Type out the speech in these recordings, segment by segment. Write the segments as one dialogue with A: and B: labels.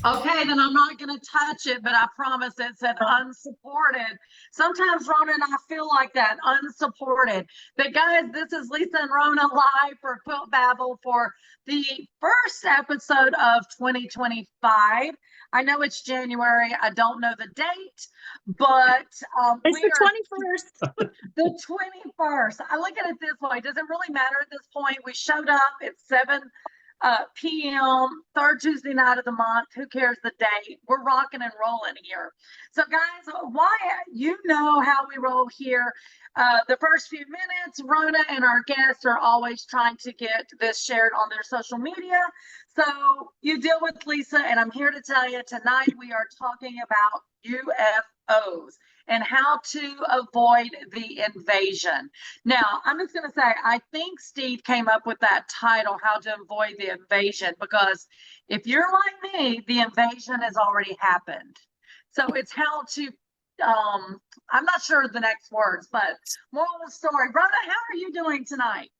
A: Okay, then I'm not going to touch it, but I promise it said unsupported. Sometimes Rona and I feel like that, unsupported. But guys, this is Lisa and Rona live for Quilt Babble for the first episode of 2025. I know it's January. I don't know the date, but
B: It's
A: we
B: the
A: are
B: 21st.
A: the 21st. I look at it this way. Does it really matter at this point? We showed up at 7 p.m. third Tuesday night of the month. Who cares the date? We're rocking and rolling here. So, guys, why you know how we roll here. The first few minutes, Rona and our guests are always trying to get this shared on their social media. So you deal with Lisa, and I'm here to tell you tonight we are talking about UFOs and how to avoid the invasion. Now, I'm just going to say, I think Steve came up with that title, How to Avoid the Invasion, because if you're like me, the invasion has already happened. So it's how to, I'm not sure the next words, but moral of the story. Rhoda, how are you doing tonight?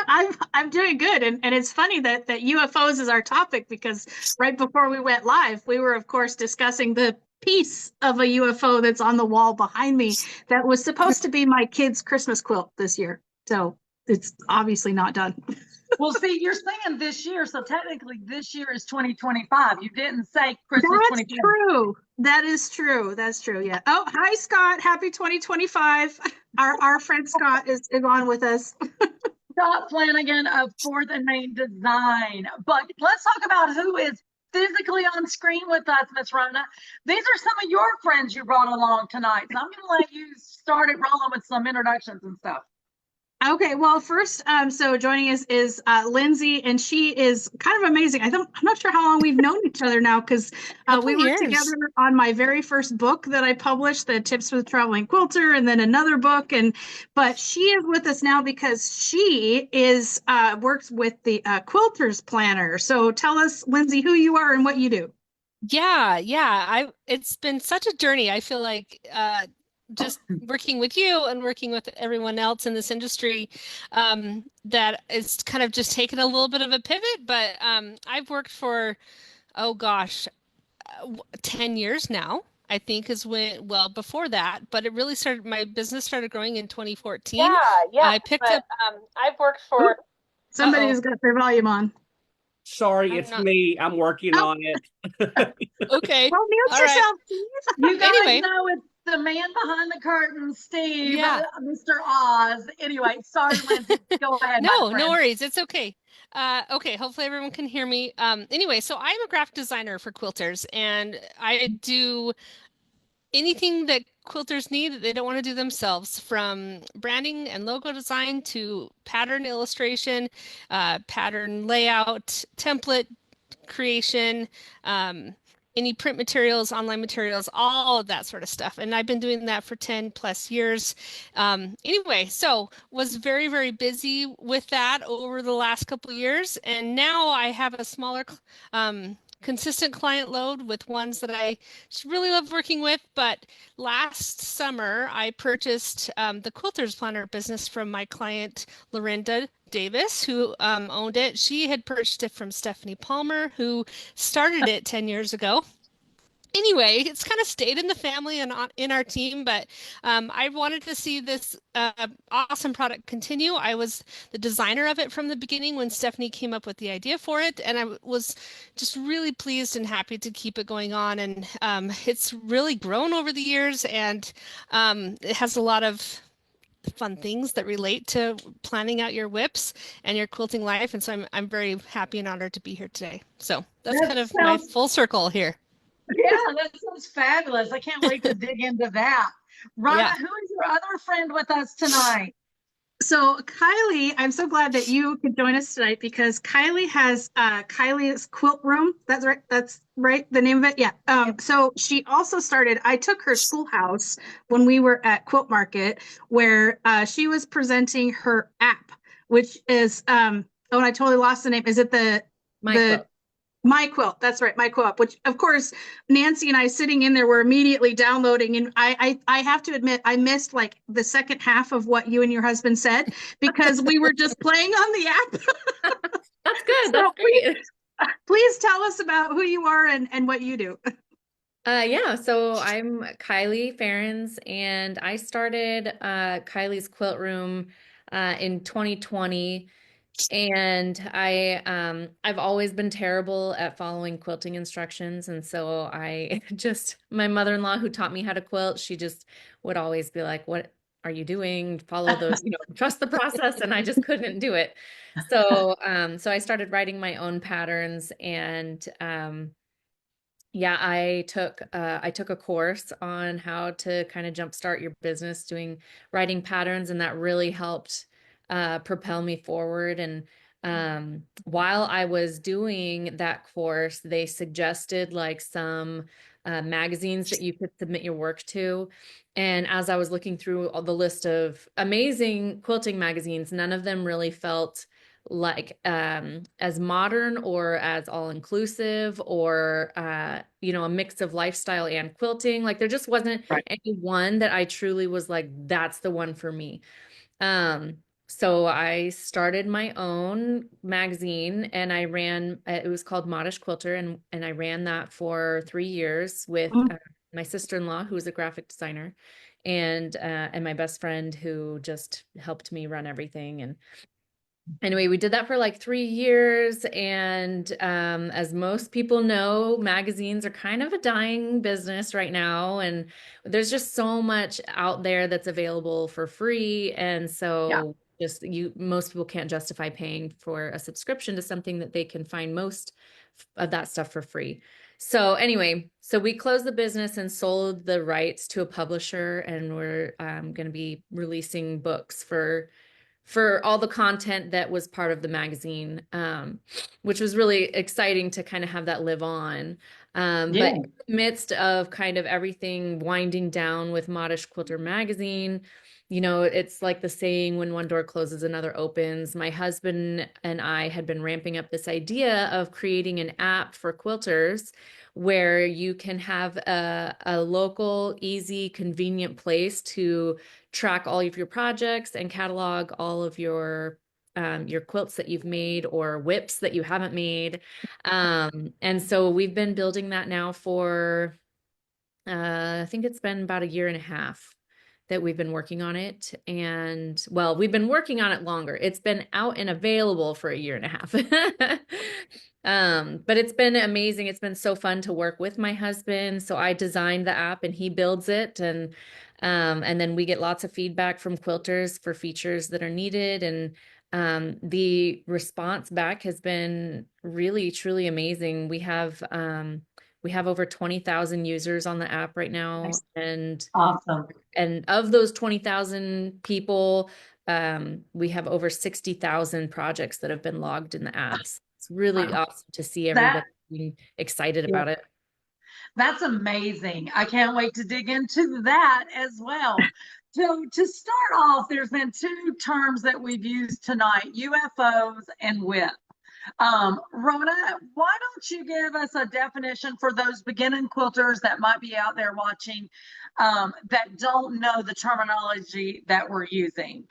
B: I'm doing good, and it's funny that UFOs is our topic, because right before we went live, we were of course discussing the piece of a UFO that's on the wall behind me that was supposed to be my kid's Christmas quilt this year. So it's obviously not done.
A: Well, see, you're saying this year, so technically this year is 2025. You didn't say Christmas.
B: That's true. That is true. That's true. Yeah. Oh, hi Scott. Happy 2025. Our friend Scott is on with us.
A: Scott Flanagan of Fourth and Main Design. But let's talk about who is physically on screen with us, Miss Rona. These are some of your friends you brought along tonight. So I'm going to let you start it rolling with some introductions and stuff.
B: Okay, well, first, so joining us is Lindsie, and she is kind of amazing. I'm not sure how long we've known each other now, because we worked together on my very first book that I published, the Tips for the Traveling Quilter, and then another book. But she is with us now because she is works with the Quilters Planner. So tell us, Lindsie, who you are and what you do.
C: Yeah. It's been such a journey. I feel like just working with you and working with everyone else in this industry, that it's kind of just taken a little bit of a pivot. But I've worked for, oh gosh, 10 years now, I think is when, well, before that, but it really started, my business started growing in 2014.
B: Yeah.
C: I picked up, I've worked for,
B: somebody's got their volume on.
D: Sorry, it's me. I'm working on it.
C: Okay.
B: Well, mute yourself, please.
A: You guys know it's the man behind the curtain, Steve, Mr. Oz. Anyway, sorry, Lindsie. Go ahead.
C: No worries. It's okay. Okay, hopefully everyone can hear me. Anyway, so I'm a graphic designer for quilters, and I do anything that quilters need that they don't want to do themselves, from branding and logo design to pattern illustration, pattern layout, template creation, any print materials, online materials, all of that sort of stuff. And I've been doing that for 10 plus years. Anyway, so was very, very busy with that over the last couple of years. And now I have a smaller, consistent client load with ones that I just really love working with. But last summer, I purchased the Quilters Planner business from my client, Lorinda Davis, who owned it. She had purchased it from Stephanie Palmer, who started it 10 years ago. Anyway, it's kind of stayed in the family and in our team, but I wanted to see this awesome product continue. I was the designer of it from the beginning when Stephanie came up with the idea for it, and I was just really pleased and happy to keep it going on. And it's really grown over the years, and it has a lot of fun things that relate to planning out your whips and your quilting life. And so I'm very happy and honored to be here today. So that's kind of my full circle here.
A: Yeah, that sounds fabulous. I can't wait to dig into that. Rona, who is your other friend with us tonight?
B: So Kiley, I'm so glad that you could join us tonight, because Kiley has Kiley's Quilt Room. That's right. That's right. The name of it. Yeah. So she also started, I took her schoolhouse when we were at Quilt Market, where she was presenting her app, which is, oh, and I totally lost the name. Is it My Quilt, that's right, My Quilt, which of course Nancy and I sitting in there were immediately downloading, and I have to admit I missed like the second half of what you and your husband said, because we were just playing on the app.
E: That's good. That's great.
B: Please tell us about who you are and what you do.
E: Yeah, so I'm Kiley Ferons, and I started Kiley's Quilt Room in 2020. And I've always been terrible at following quilting instructions, and so I just my mother-in-law who taught me how to quilt, she just would always be like, "What are you doing? Follow the, trust the process," and I just couldn't do it. So so I started writing my own patterns, and yeah, I took a course on how to kind of jumpstart your business doing writing patterns, and that really helped propel me forward. And while I was doing that course, they suggested like some magazines that you could submit your work to. And as I was looking through all the list of amazing quilting magazines, none of them really felt like as modern or as all inclusive or a mix of lifestyle and quilting. Like there just wasn't any one that I truly was like, that's the one for me. So I started my own magazine, and I ran it was called Modish Quilter, and I ran that for 3 years with my sister-in-law, who was a graphic designer, and my best friend, who just helped me run everything. And anyway, we did that for like 3 years. And as most people know, magazines are kind of a dying business right now. And there's just so much out there that's available for free. And so most people can't justify paying for a subscription to something that they can find most of that stuff for free. So anyway, so we closed the business and sold the rights to a publisher, and we're going to be releasing books for all the content that was part of the magazine, which was really exciting to kind of have that live on. But in the midst of kind of everything winding down with Modish Quilter magazine, it's like the saying, when one door closes, another opens. My husband and I had been ramping up this idea of creating an app for quilters where you can have a local, easy, convenient place to track all of your projects and catalog all of your quilts that you've made or whips that you haven't made. And so we've been building that now for, I think it's been about 1.5 years that we've been working on it. And well, we've been working on it longer. It's been out and available for 1.5 years. But it's been amazing. It's been so fun to work with my husband. So I designed the app and he builds it. And then we get lots of feedback from quilters for features that are needed. And the response back has been really, truly amazing. We have over 20,000 users on the app right now. And
A: awesome.
E: And of those 20,000 people, we have over 60,000 projects that have been logged in the apps. It's really awesome to see everybody being excited about it.
A: That's amazing. I can't wait to dig into that as well. So to start off, there's been 2 terms that we've used tonight, UFOs and WIP. Rona, why don't you give us a definition for those beginning quilters that might be out there watching that don't know the terminology that we're using?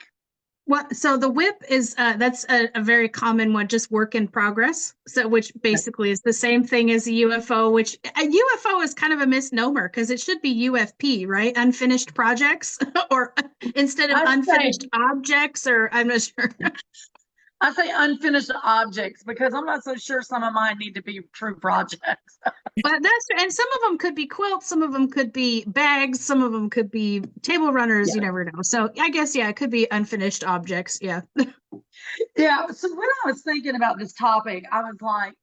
B: Well, so the WIP is that's a very common one, just work in progress. So which basically is the same thing as a UFO, which a UFO is kind of a misnomer because it should be UFP, right? Unfinished projects, or instead of unfinished objects, or I'm not sure.
A: I say unfinished objects because I'm not so sure some of mine need to be true projects.
B: But and some of them could be quilts, some of them could be bags, some of them could be table runners. You never know. So I guess it could be unfinished objects. Yeah.
A: Yeah. So when I was thinking about this topic, I was like,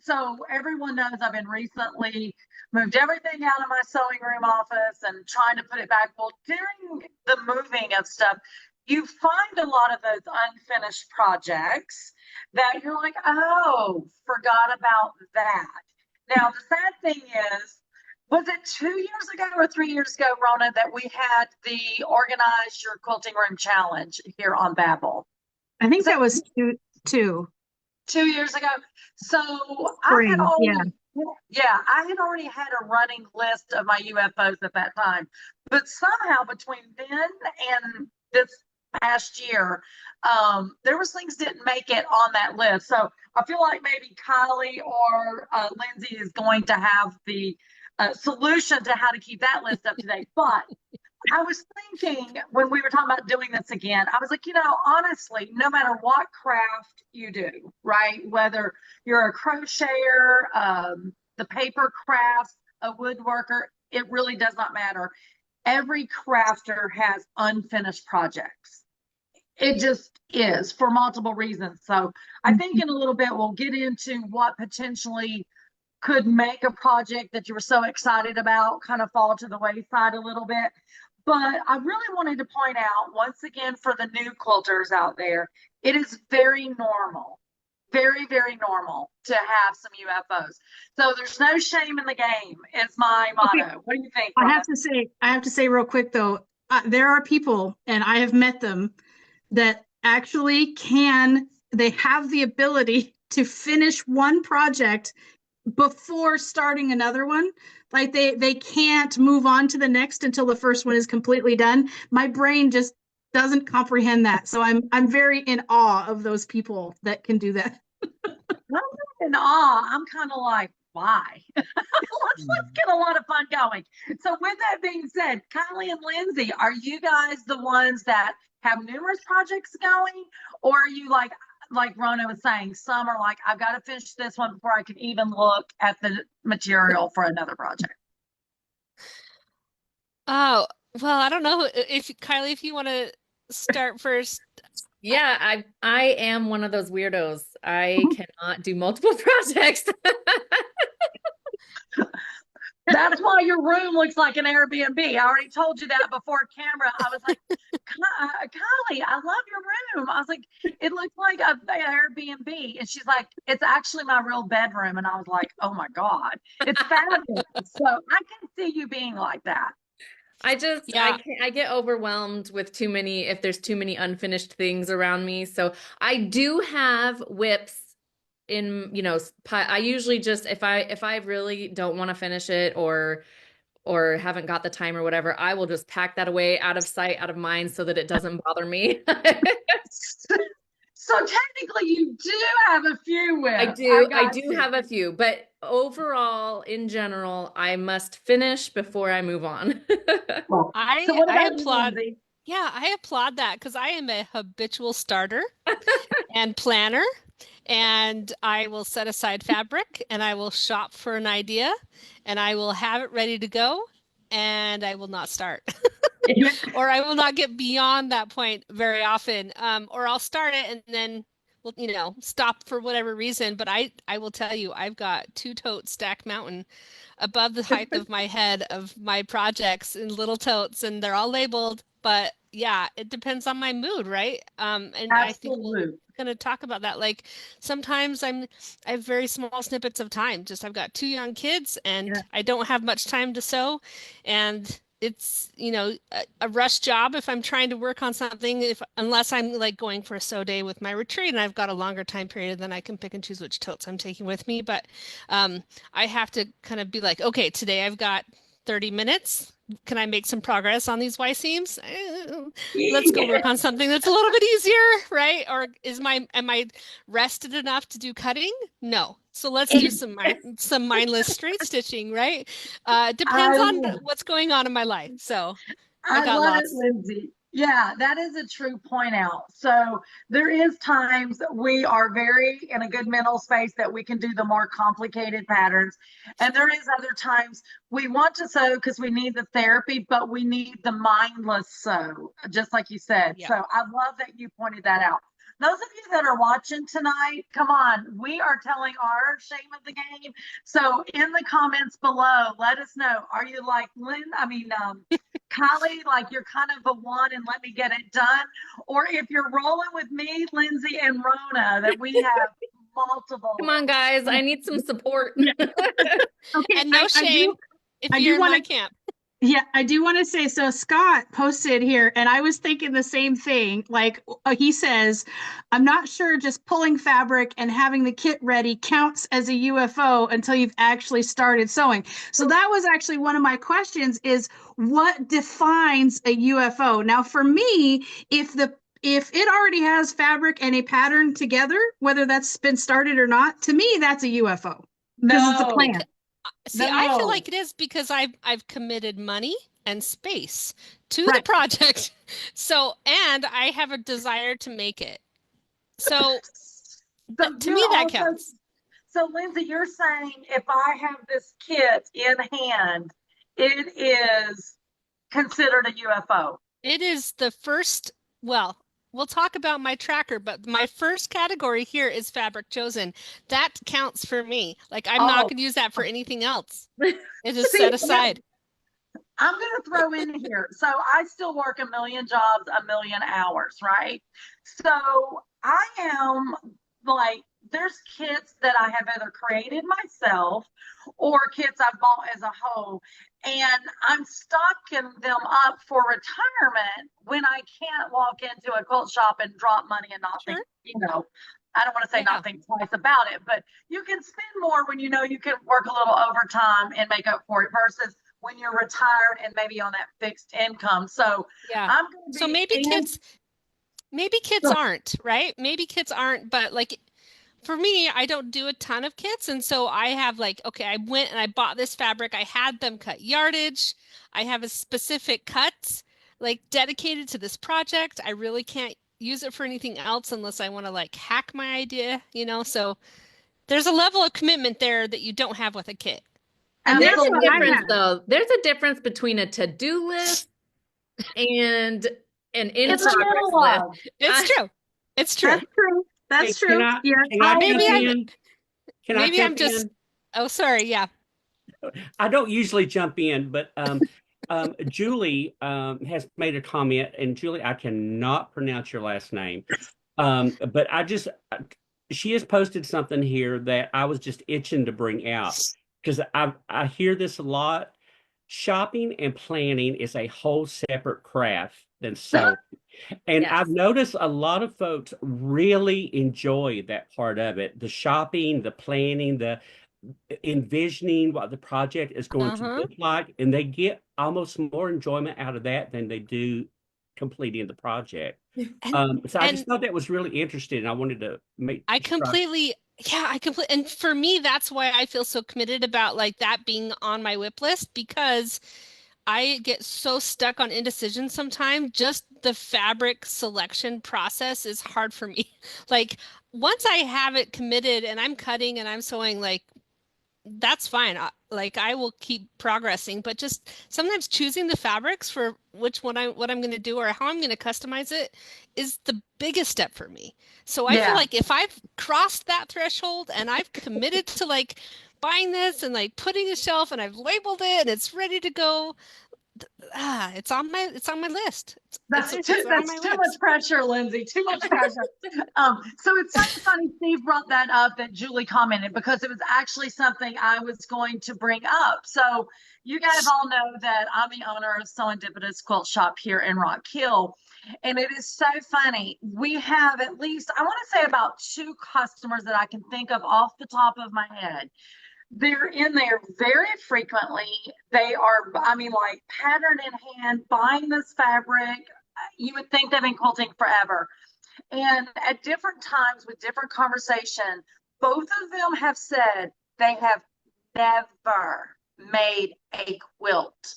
A: so everyone knows I've been recently moved everything out of my sewing room office and trying to put it back. Well, during the moving of stuff, you find a lot of those unfinished projects that you're like, oh, forgot about that. Now, the sad thing is, was it 2 years ago or 3 years ago, Rona, that we had the Organize Your Quilting Room Challenge here on Babble?
B: I think that was two
A: 2 years ago. So I had already had a running list of my UFOs at that time. But somehow between then and this past year, there was things didn't make it on that list. So I feel like maybe Kylie or Lindsie is going to have the solution to how to keep that list up to date. But I was thinking when we were talking about doing this again, I was like, honestly, no matter what craft you do, right? Whether you're a crocheter, the paper crafts, a woodworker, it really does not matter. Every crafter has unfinished projects. It just is for multiple reasons. So I think in a little bit, we'll get into what potentially could make a project that you were so excited about kind of fall to the wayside a little bit. But I really wanted to point out, once again, for the new quilters out there, it is very normal, very, very normal to have some UFOs. So there's no shame in the game, is my motto.
B: Okay.
A: What do you think,
B: I
A: Rona?
B: have to say real quick though, there are people, and I have met them, that actually they have the ability to finish one project before starting another one. Like they can't move on to the next until the first one is completely done. My brain just doesn't comprehend that. So I'm very in awe of those people that can do that.
A: I'm not in awe. I'm kind of like, why? let's get a lot of fun going. So with that being said, Kylie and Lindsie, are you guys the ones that have numerous projects going, or are you like Rona was saying, some are like, I've got to finish this one before I can even look at the material for another project?
C: Oh, well, I don't know if Kylie, if you want to start first.
E: Yeah, I am one of those weirdos. I cannot do multiple projects.
A: That's why your room looks like an Airbnb. I already told you that before camera. I was like, Kylie, I love your room. I was like, it looks like an Airbnb. And she's like, it's actually my real bedroom. And I was like, oh my God, it's fabulous. So I can see you being like that.
E: I get overwhelmed with if there's too many unfinished things around me. So I do have whips in, I usually just, if I really don't want to finish it or haven't got the time or whatever, I will just pack that away out of sight, out of mind, so that it doesn't bother me.
A: So technically you do have a few whips.
E: I do have a few, but overall, in general, I must finish before I move on.
C: I applaud. Yeah, I applaud that, because I am a habitual starter and planner, and I will set aside fabric and I will shop for an idea and I will have it ready to go, and I will not start. Or I will not get beyond that point very often. Or I'll start it and then we'll, stop for whatever reason. But I will tell you, I've got 2 totes stacked mountain above the height of my head of my projects in little totes, and they're all labeled. But yeah, it depends on my mood, right? And
A: Absolutely.
C: I think we're gonna talk about that. Like sometimes I have very small snippets of time. Just I've got 2 young kids and I don't have much time to sew, and it's a rush job if I'm trying to work on something, unless I'm like going for a sew day with my retreat and I've got a longer time period, then I can pick and choose which totes I'm taking with me. But I have to kind of be like, okay, today I've got 30 minutes. Can I make some progress on these Y seams? Let's go work on something that's a little bit easier, right? Or am I rested enough to do cutting? No. So let's do some mindless straight stitching, right? Depends on what's going on in my life. So
A: I love it, Lindsie. Yeah, that is a true point out. So there is times that we are very in a good mental space that we can do the more complicated patterns. And there is other times we want to sew because we need the therapy, but we need the mindless sew, just like you said. Yeah. So I love that you pointed that out. Those of you that are watching tonight, come on, we are telling our shame of the game. So in the comments below, let us know. Are you like Kylie, like you're kind of a one and let me get it done? Or if you're rolling with me, Lindsie and Rona, that we have multiple.
E: Come on, guys, I need some support.
B: Okay,
C: and no shame if you're in my camp.
B: Yeah, I do want to say, so Scott posted here, and I was thinking the same thing. Like he says, I'm not sure just pulling fabric and having the kit ready counts as a UFO until you've actually started sewing. So that was actually one of my questions, is what defines a UFO? Now, for me, if the if it already has fabric and a pattern together, whether that's been started or not, to me, that's a UFO. Because it's a
A: No.
B: plan.
C: See, I feel
A: No.
C: like it is because I've committed money and space to the
B: Right.
C: project. So, and I have a desire to make it. So
A: So
C: to
A: you're
C: me, that
A: also-
C: counts.
A: So Lindsie, you're saying if I have this kit in hand, it is considered a UFO.
C: It is the first, well, we'll talk about my tracker, but my first category here is fabric chosen. That counts for me. Like I'm not
A: Oh.
C: going to use that for anything else. It is
A: See,
C: set aside.
A: I'm going to throw in here. So I still work a million jobs, a million hours, right? So I am like, there's kits that I have either created myself or kits I've bought as a whole. And I'm stocking them up for retirement when I can't walk into a quilt shop and drop money and not think, I don't want to say not think twice about it, but you can spend more when you know you can work a little overtime and make up for it versus when you're retired and maybe on that fixed income. So
C: Yeah.
A: I'm going to
C: So maybe kits aren't, right? Maybe kits aren't, but like for me, I don't do a ton of kits. And so I have like, okay, I went and I bought this fabric. I had them cut yardage. I have a specific cut like dedicated to this project. I really can't use it for anything else unless I want to like hack my idea, so there's a level of commitment there that you don't have with a kit.
E: And there's
B: that's
E: a
B: what I
E: difference
B: have.
E: though. There's a difference between a to-do list and an in
A: It's a
E: progress list.
A: monologue.
C: It's true. It's true.
B: That's true. That's
D: Hey,
B: true.
D: Can I
C: Maybe
D: jump
C: I'm-
D: in? Can I
C: maybe
D: jump
C: I'm just
D: in?
C: Oh, sorry. Yeah.
D: I don't usually jump in, but Julie has made a comment, and Julie, I cannot pronounce your last name, but she has posted something here that I was just itching to bring out because I hear this a lot. Shopping and planning is a whole separate craft than sewing. And
E: Yes.
D: I've noticed a lot of folks really enjoy that part of it, the shopping, the planning, the envisioning what the project is going to look like, and they get almost more enjoyment out of that than they do completing the project. So I just thought that was really interesting, and I wanted to make
C: I completely and for me that's why I feel so committed about like that being on my whip list, because I get so stuck on indecision sometimes. Just the fabric selection process is hard for me. Like once I have it committed and I'm cutting and I'm sewing, like that's fine. I will keep progressing, but just sometimes choosing the fabrics for what I'm going to do or how I'm going to customize it is the biggest step for me. So I feel like if I've crossed that threshold and I've committed to like buying this and like putting a shelf and I've labeled it and it's ready to go, it's on my list.
A: That's too much pressure, Lindsie. Too much pressure. So it's so funny Steve brought that up, that Julie commented, because it was actually something I was going to bring up. So you guys all know that I'm the owner of SewEndipitous Quilt Shop here in Rock Hill. And it is so funny. We have at least, I want to say about 2 customers that I can think of off the top of my head. They're in there very frequently. They are, like pattern in hand, buying this fabric. You would think they've been quilting forever. And at different times with different conversation, both of them have said they have never made a quilt.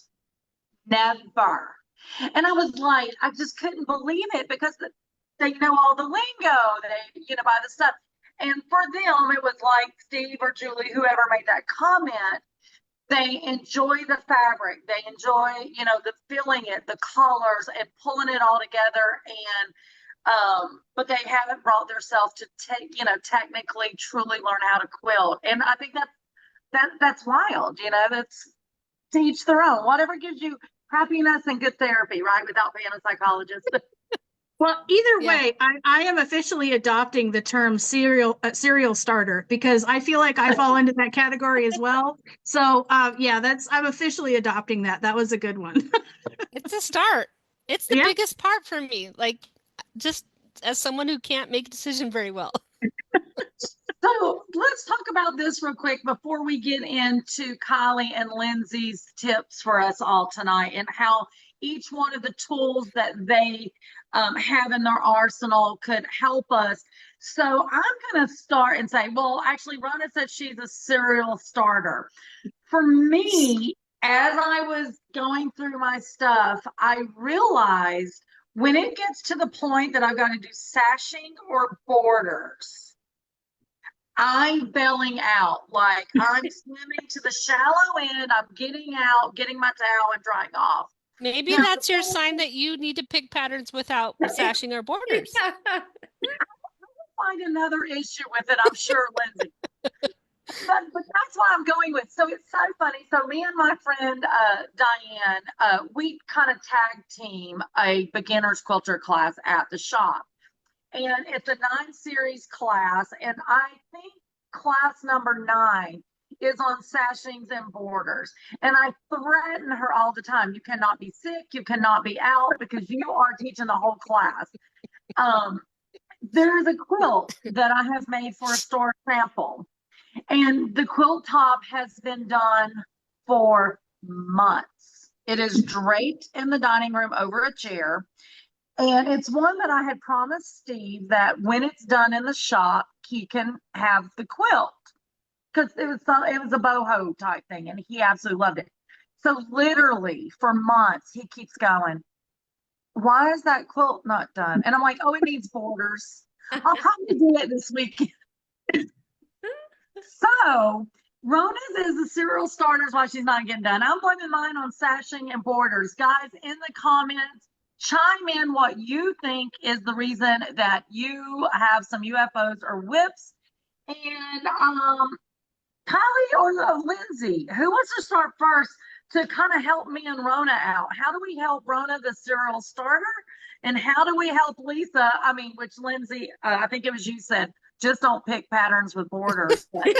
A: Never. And I was like, I just couldn't believe it because they know all the lingo. They, buy the stuff. And for them, it was like Steve or Julie, whoever made that comment, they enjoy the fabric. They enjoy, the filling it, the colors, and pulling it all together. And, but they haven't brought themselves to technically truly learn how to quilt. And I think that's wild. That's to each their own. Whatever gives you happiness and good therapy, right? Without being a psychologist.
B: Well, either way, I am officially adopting the term serial starter because I feel like I fall into that category as well. So I'm officially adopting that. That was a good one.
C: It's a start. It's the biggest part for me. Like just as someone who can't make a decision very well.
A: So let's talk about this real quick before we get into Kiley and Lindsie's tips for us all tonight and how each one of the tools that they have in their arsenal could help us. So I'm going to start and say, well, actually, Rona said she's a serial starter. For me, as I was going through my stuff, I realized when it gets to the point that I've got to do sashing or borders, I'm bailing out. Like I'm swimming to the shallow end. I'm getting out, getting my towel and drying off.
C: Maybe
A: Now,
C: that's your sign that you need to pick patterns without sashing or borders.
A: Find another issue with it, I'm sure, Lindsie. But that's what I'm going with. So it's so funny. So me and my friend Diane, we kind of tag team a beginner's quilter class at the shop. And it's a 9-series class. And I think class number 9 is on sashings and borders. And I threaten her all the time. You cannot be sick. You cannot be out because you are teaching the whole class. There's a quilt that I have made for a store sample. And the quilt top has been done for months. It is draped in the dining room over a chair. And it's one that I had promised Steve that when it's done in the shop, he can have the quilt. Because it was a boho type thing, and he absolutely loved it. So literally for months, he keeps going, why is that quilt not done? And I'm like, oh, it needs borders. I'll probably do it this weekend. So Rona's is the serial starters why she's not getting done. I'm blaming mine on sashing and borders. Guys, in the comments, chime in what you think is the reason that you have some UFOs or whips. And Kylie or Lindsie, who wants to start first to kind of help me and Rona out? How do we help Rona, the serial starter? And how do we help Lisa? I mean, which Lindsie, I think it was you said, just don't pick patterns with borders. Get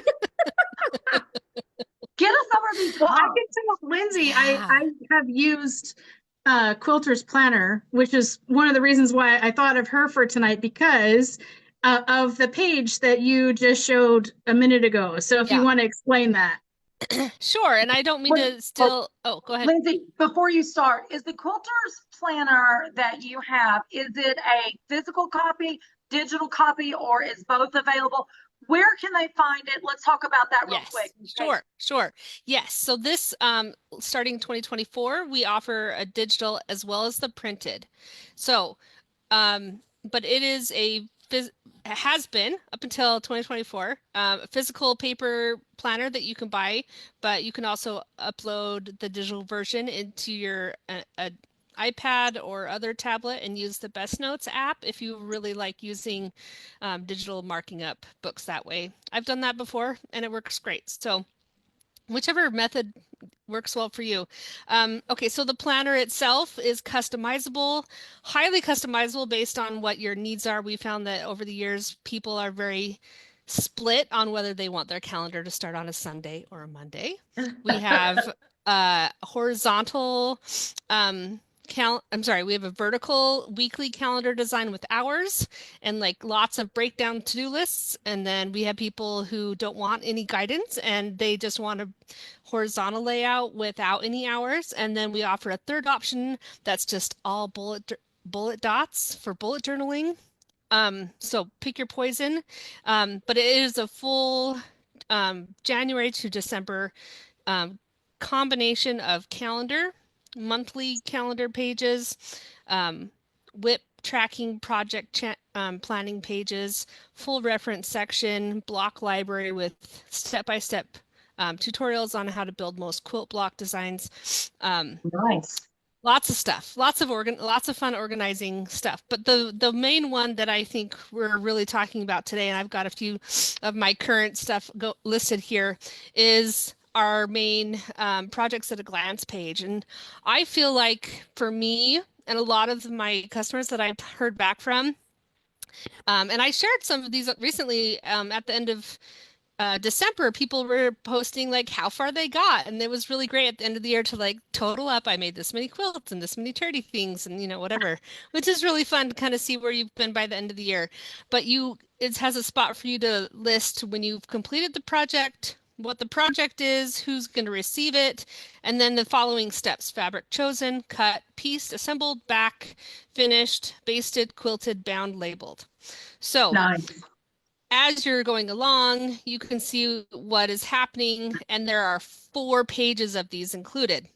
A: us over these blocks.
B: I can tell Lindsie, I have used Quilter's Planner, which is one of the reasons why I thought of her for tonight, because of the page that you just showed a minute ago. So if you want to explain that.
C: Sure. And I don't mean to still, oh, go ahead.
A: Lindsie, before you start, is the Quilter's Planner that you have, is it a physical copy, digital copy, or is both available? Where can they find it? Let's talk about that real quick.
C: Sure. Yes. So this, starting 2024, we offer a digital as well as the printed. So, but it is has been up until 2024, a physical paper planner that you can buy, but you can also upload the digital version into your iPad or other tablet and use the Best Notes app if you really like using digital marking up books that way. I've done that before and it works great. So whichever method works well for you. Okay, so the planner itself is customizable, highly customizable based on what your needs are. We found that over the years, people are very split on whether they want their calendar to start on a Sunday or a Monday. We have horizontal we have a vertical weekly calendar design with hours and like lots of breakdown to-do lists. And then we have people who don't want any guidance and they just want a horizontal layout without any hours. And then we offer a third option that's just all bullet dots for bullet journaling. So pick your poison. But it is a full January to December combination of calendar, monthly calendar pages, WIP tracking project planning pages, full reference section, block library with step-by-step tutorials on how to build most quilt block designs.
A: Nice.
C: Lots of stuff, lots of fun organizing stuff. But the main one that I think we're really talking about today, and I've got a few of my current stuff listed here, is our main projects at a glance page. And I feel like for me and a lot of my customers that I've heard back from, and I shared some of these recently at the end of December, people were posting like how far they got. And it was really great at the end of the year to like total up, I made this many quilts and this many turdy things and, you know, whatever, which is really fun to kind of see where you've been by the end of the year. But it has a spot for you to list when you've completed the project, what the project is, who's going to receive it, and then the following steps: fabric chosen, cut, pieced, assembled, back, finished, basted, quilted, bound, labeled. So
A: Nice.
C: as you're going along, you can see what is happening, and there are 4 pages of these included.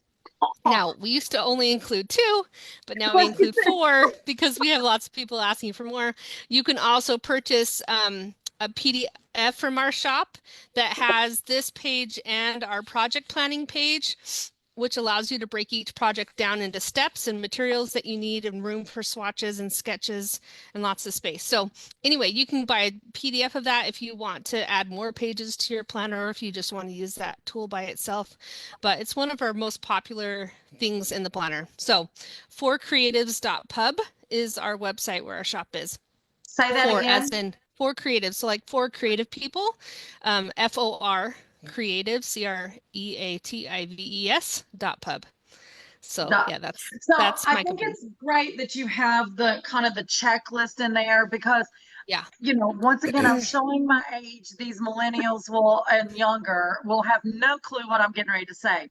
C: Now, we used to only include 2, but now we include 4 because we have lots of people asking for more. You can also purchase a PDF from our shop that has this page and our project planning page, which allows you to break each project down into steps and materials that you need and room for swatches and sketches and lots of space. So anyway, you can buy a PDF of that if you want to add more pages to your planner, or if you just want to use that tool by itself. But it's one of our most popular things in the planner. So forcreatives.pub is our website where our shop is.
A: Say that
C: For
A: again.
C: as in for creatives, so like for creative people, FOR creative, CREATIVES.pub. So yeah, that's
A: So
C: my
A: I think
C: company.
A: it's great that you have the kind of the checklist in there, because
C: Yeah.
A: once again, I'm showing my age. These millennials and younger will have no clue what I'm getting ready to say.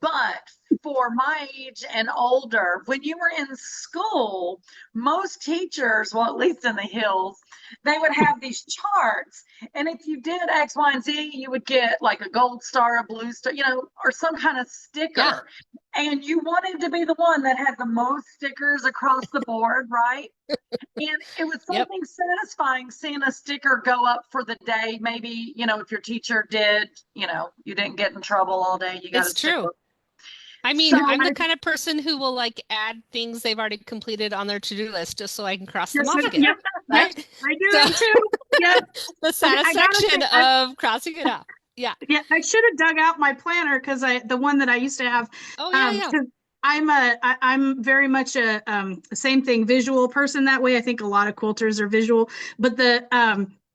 A: But for my age and older, when you were in school, most teachers, well, at least in the hills, they would have these charts. And if you did X, Y, and Z, you would get like a gold star, a blue star, or some kind of sticker.
C: Yeah.
A: And you wanted to be the one that had the most stickers across the board, right? And it was something satisfying seeing a sticker go up for the day. Maybe, if your teacher did, you didn't get in trouble all day. You got
C: It's
A: a sticker.
C: true. I mean,
A: So
C: I'm the kind of person who will like add things they've already completed on their to-do list just so I can cross them off again.
B: Yep,
C: Right?
B: I do it too. Yep.
C: The satisfaction of crossing it off. Yeah.
B: Yeah, I should have dug out my planner because the one that I used to have.
C: Oh yeah.
B: 'Cause I'm very much a same thing, visual person that way. I think a lot of quilters are visual, but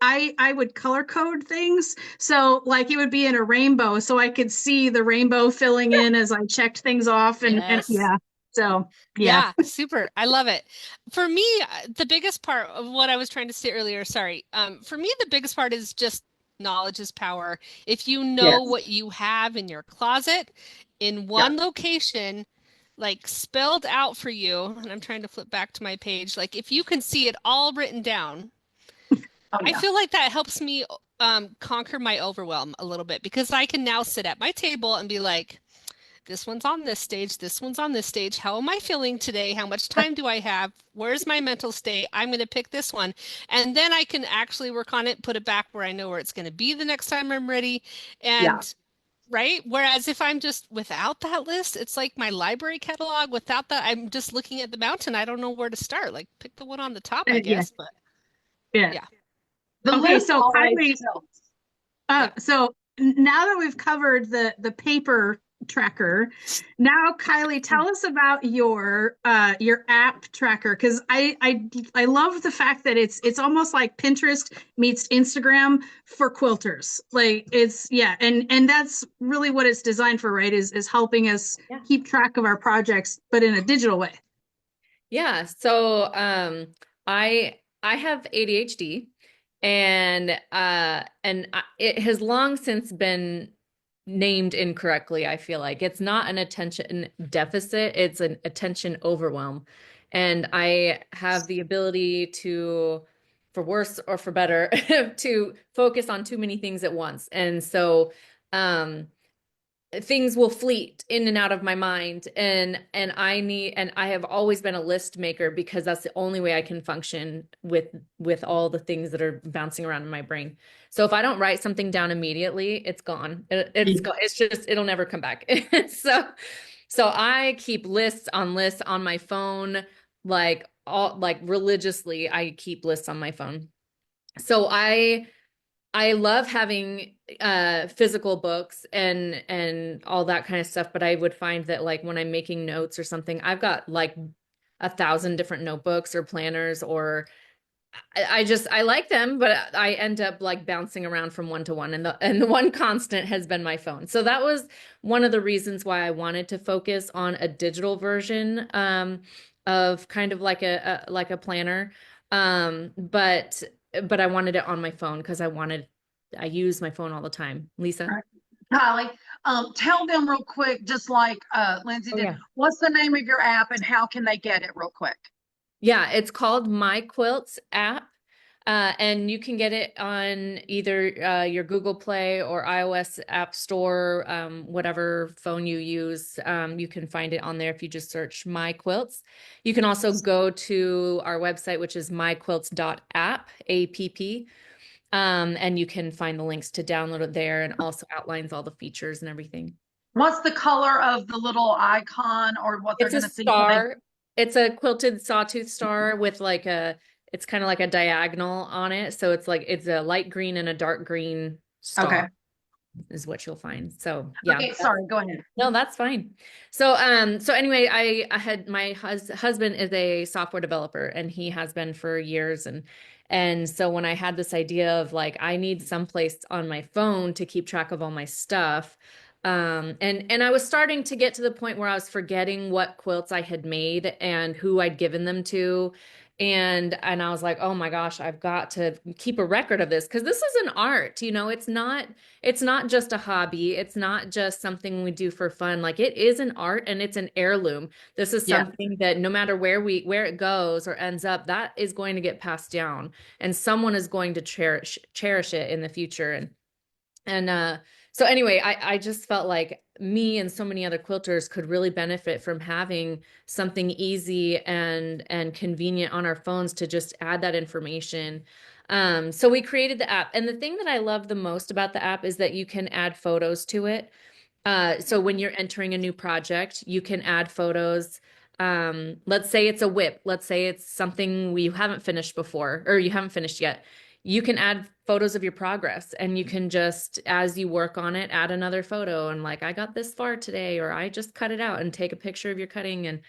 B: I would color code things. So like it would be in a rainbow so I could see the rainbow filling in as I checked things off and
C: Yes.
B: yeah. So yeah.
C: Yeah, super. I love it. For me, the biggest part of what I was trying to say earlier, sorry. For me, the biggest part is just knowledge is power. If you know
A: Yes.
C: what you have in your closet in one location, like spelled out for you, and I'm trying to flip back to my page, like if you can see it all written down, I feel like that helps me conquer my overwhelm a little bit, because I can now sit at my table and be like, this one's on this stage, this one's on this stage. How am I feeling today? How much time do I have? Where's my mental state? I'm going to pick this one. And then I can actually work on it, put it back where I know where it's going to be the next time I'm ready. And right. Whereas if I'm just without that list, it's like my library catalog. Without that, I'm just looking at the mountain. I don't know where to start. Like pick the one on the top, I guess. But
B: Yeah.
A: The
B: Okay,
A: list
B: so
A: always helps.
B: so now that we've covered the paper tracker, now Kiley, tell us about your app tracker, because I love the fact that it's almost like Pinterest meets Instagram for quilters. Like it's and that's really what it's designed for, right? Is helping us keep track of our projects, but in a digital way.
E: Yeah. So I have ADHD, and it has long since been named incorrectly. I feel like it's not an attention deficit, it's an attention overwhelm. And I have the ability to, for worse or for better, to focus on too many things at once. And so things will fleet in and out of my mind, and I have always been a list maker, because that's the only way I can function with all the things that are bouncing around in my brain. So if I don't write something down immediately, it's gone. It's just, it'll never come back. So I keep lists on my phone, like religiously. I keep lists on my phone. So I love having physical books and all that kind of stuff, but I would find that like when I'm making notes or something, I've got like 1,000 different notebooks or planners, or I like them, but I end up like bouncing around from one to one, and the one constant has been my phone. So that was one of the reasons why I wanted to focus on a digital version of kind of like a planner, but I wanted it on my phone because I wanted I use my phone all the time. Lisa?
A: Right. Kylie, tell them real quick, just like Lindsie
E: Oh,
A: did,
E: yeah.
A: what's the name of your app and how can they get it real quick?
E: Yeah, it's called My Quilts app. And you can get it on either your Google Play or iOS App Store, whatever phone you use. You can find it on there if you just search My Quilts. You can also go to our website, which is myquilts.app, app. And you can find the links to download it there, and also outlines all the features and everything.
A: What's the color of the little icon or what they're
E: It's a
A: going to see? when they-
E: star. It's a quilted sawtooth star with like it's kind of like a diagonal on it. So it's a light green and a dark green star.
A: Okay.
E: Is what you'll find. So yeah.
A: Okay, sorry, go ahead.
E: No, that's fine. So anyway, I had my husband is a software developer, and he has been for years, and so when I had this idea of like I need someplace on my phone to keep track of all my stuff, and I was starting to get to the point where I was forgetting what quilts I had made and who I'd given them to. And I was like, oh my gosh, I've got to keep a record of this, because this is an art, it's not just a hobby. It's not just something we do for fun. Like, it is an art and it's an heirloom. This is
A: Yeah.
E: something that no matter where it goes or ends up, that is going to get passed down, and someone is going to cherish it in the future. So anyway, I just felt like me and so many other quilters could really benefit from having something easy and convenient on our phones to just add that information. So we created the app. And the thing that I love the most about the app is that you can add photos to it. So when you're entering a new project, you can add photos. Let's say it's a whip. Let's say it's something we haven't finished before, or you haven't finished yet. You can add photos of your progress, and you can just, as you work on it, add another photo and like, I got this far today, or I just cut it out, and take a picture of your cutting. And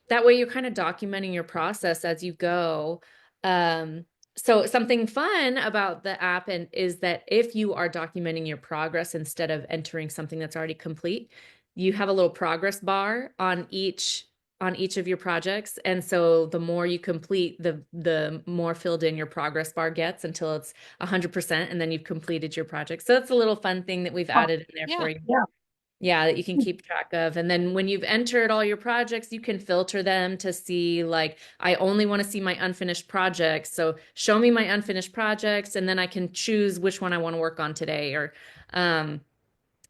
E: that way you're kind of documenting your process as you go. So something fun about the app is that if you are documenting your progress instead of entering something that's already complete, you have a little progress bar on each of your projects. And so the more you complete, the more filled in your progress bar gets until it's 100%, and then you've completed your project. So that's a little fun thing that we've added in there for you.
A: Yeah.
E: Yeah, that you can keep track of. And then when you've entered all your projects, you can filter them to see, like, I only want to see my unfinished projects. So show me my unfinished projects, and then I can choose which one I want to work on today. Or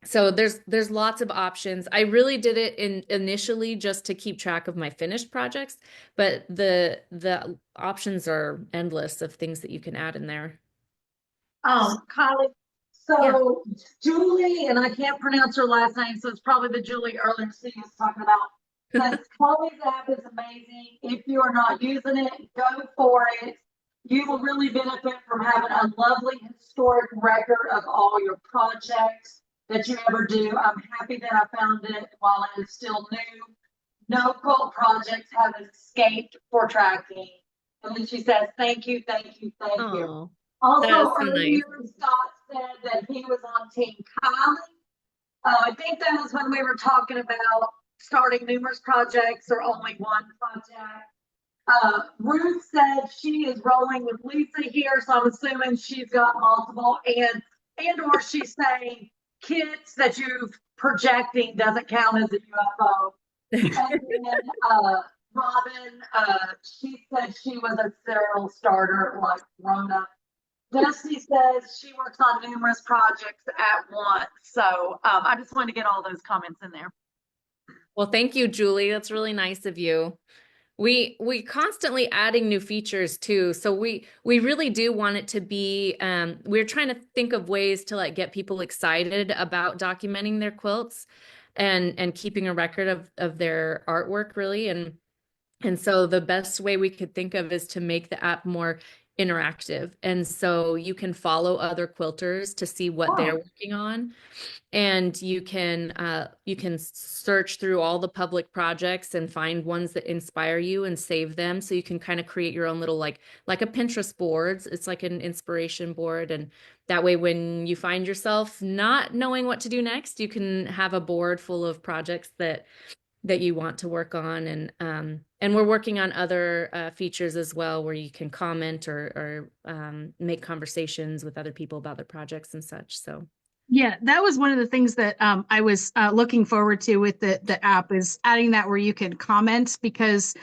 E: so there's lots of options. I really did it initially just to keep track of my finished projects, but the options are endless of things that you can add in there.
A: Kylie, so Julie, and I can't pronounce her last name, so it's probably the Julie Erlingsie is talking about. Says Chloe's app is amazing. If you are not using it, go for it. You will really benefit from having a lovely historic record of all your projects that you ever do. I'm happy that I found it while it is still new. No quilt projects have escaped for tracking. And then she says, thank you, thank you, thank you.
E: Oh,
A: Also,
E: that is so
A: earlier, Scott said that he was on Team Kiley. I think that was when we were talking about starting numerous projects or only one project. Ruth said she is rolling with Lisa here, so I'm assuming she's got multiple, and or she's saying kits that you're projecting doesn't count as a UFO. And then Robin, she said she was a serial starter like Rona. Dusty says she works on numerous projects at once. So I just wanted to get all those comments in there.
E: well, thank you, Julie. That's really nice of you. We constantly adding new features too. So we really do want it to be, we're trying to think of ways to like get people excited about documenting their quilts and keeping a record of their artwork, really. And so the best way we could think of is to make the app more interactive. And so you can follow other quilters to see what they're working on. And you can search through all the public projects and find ones that inspire you and save them. So you can kind of create your own little, like a Pinterest boards. It's like an inspiration board. And that way, when you find yourself not knowing what to do next, you can have a board full of projects that that you want to work on. And we're working on other features as well, where you can comment or make conversations with other people about their projects and such. So
B: Yeah, that was one of the things that I was looking forward to with the app, is adding that where you can comment, because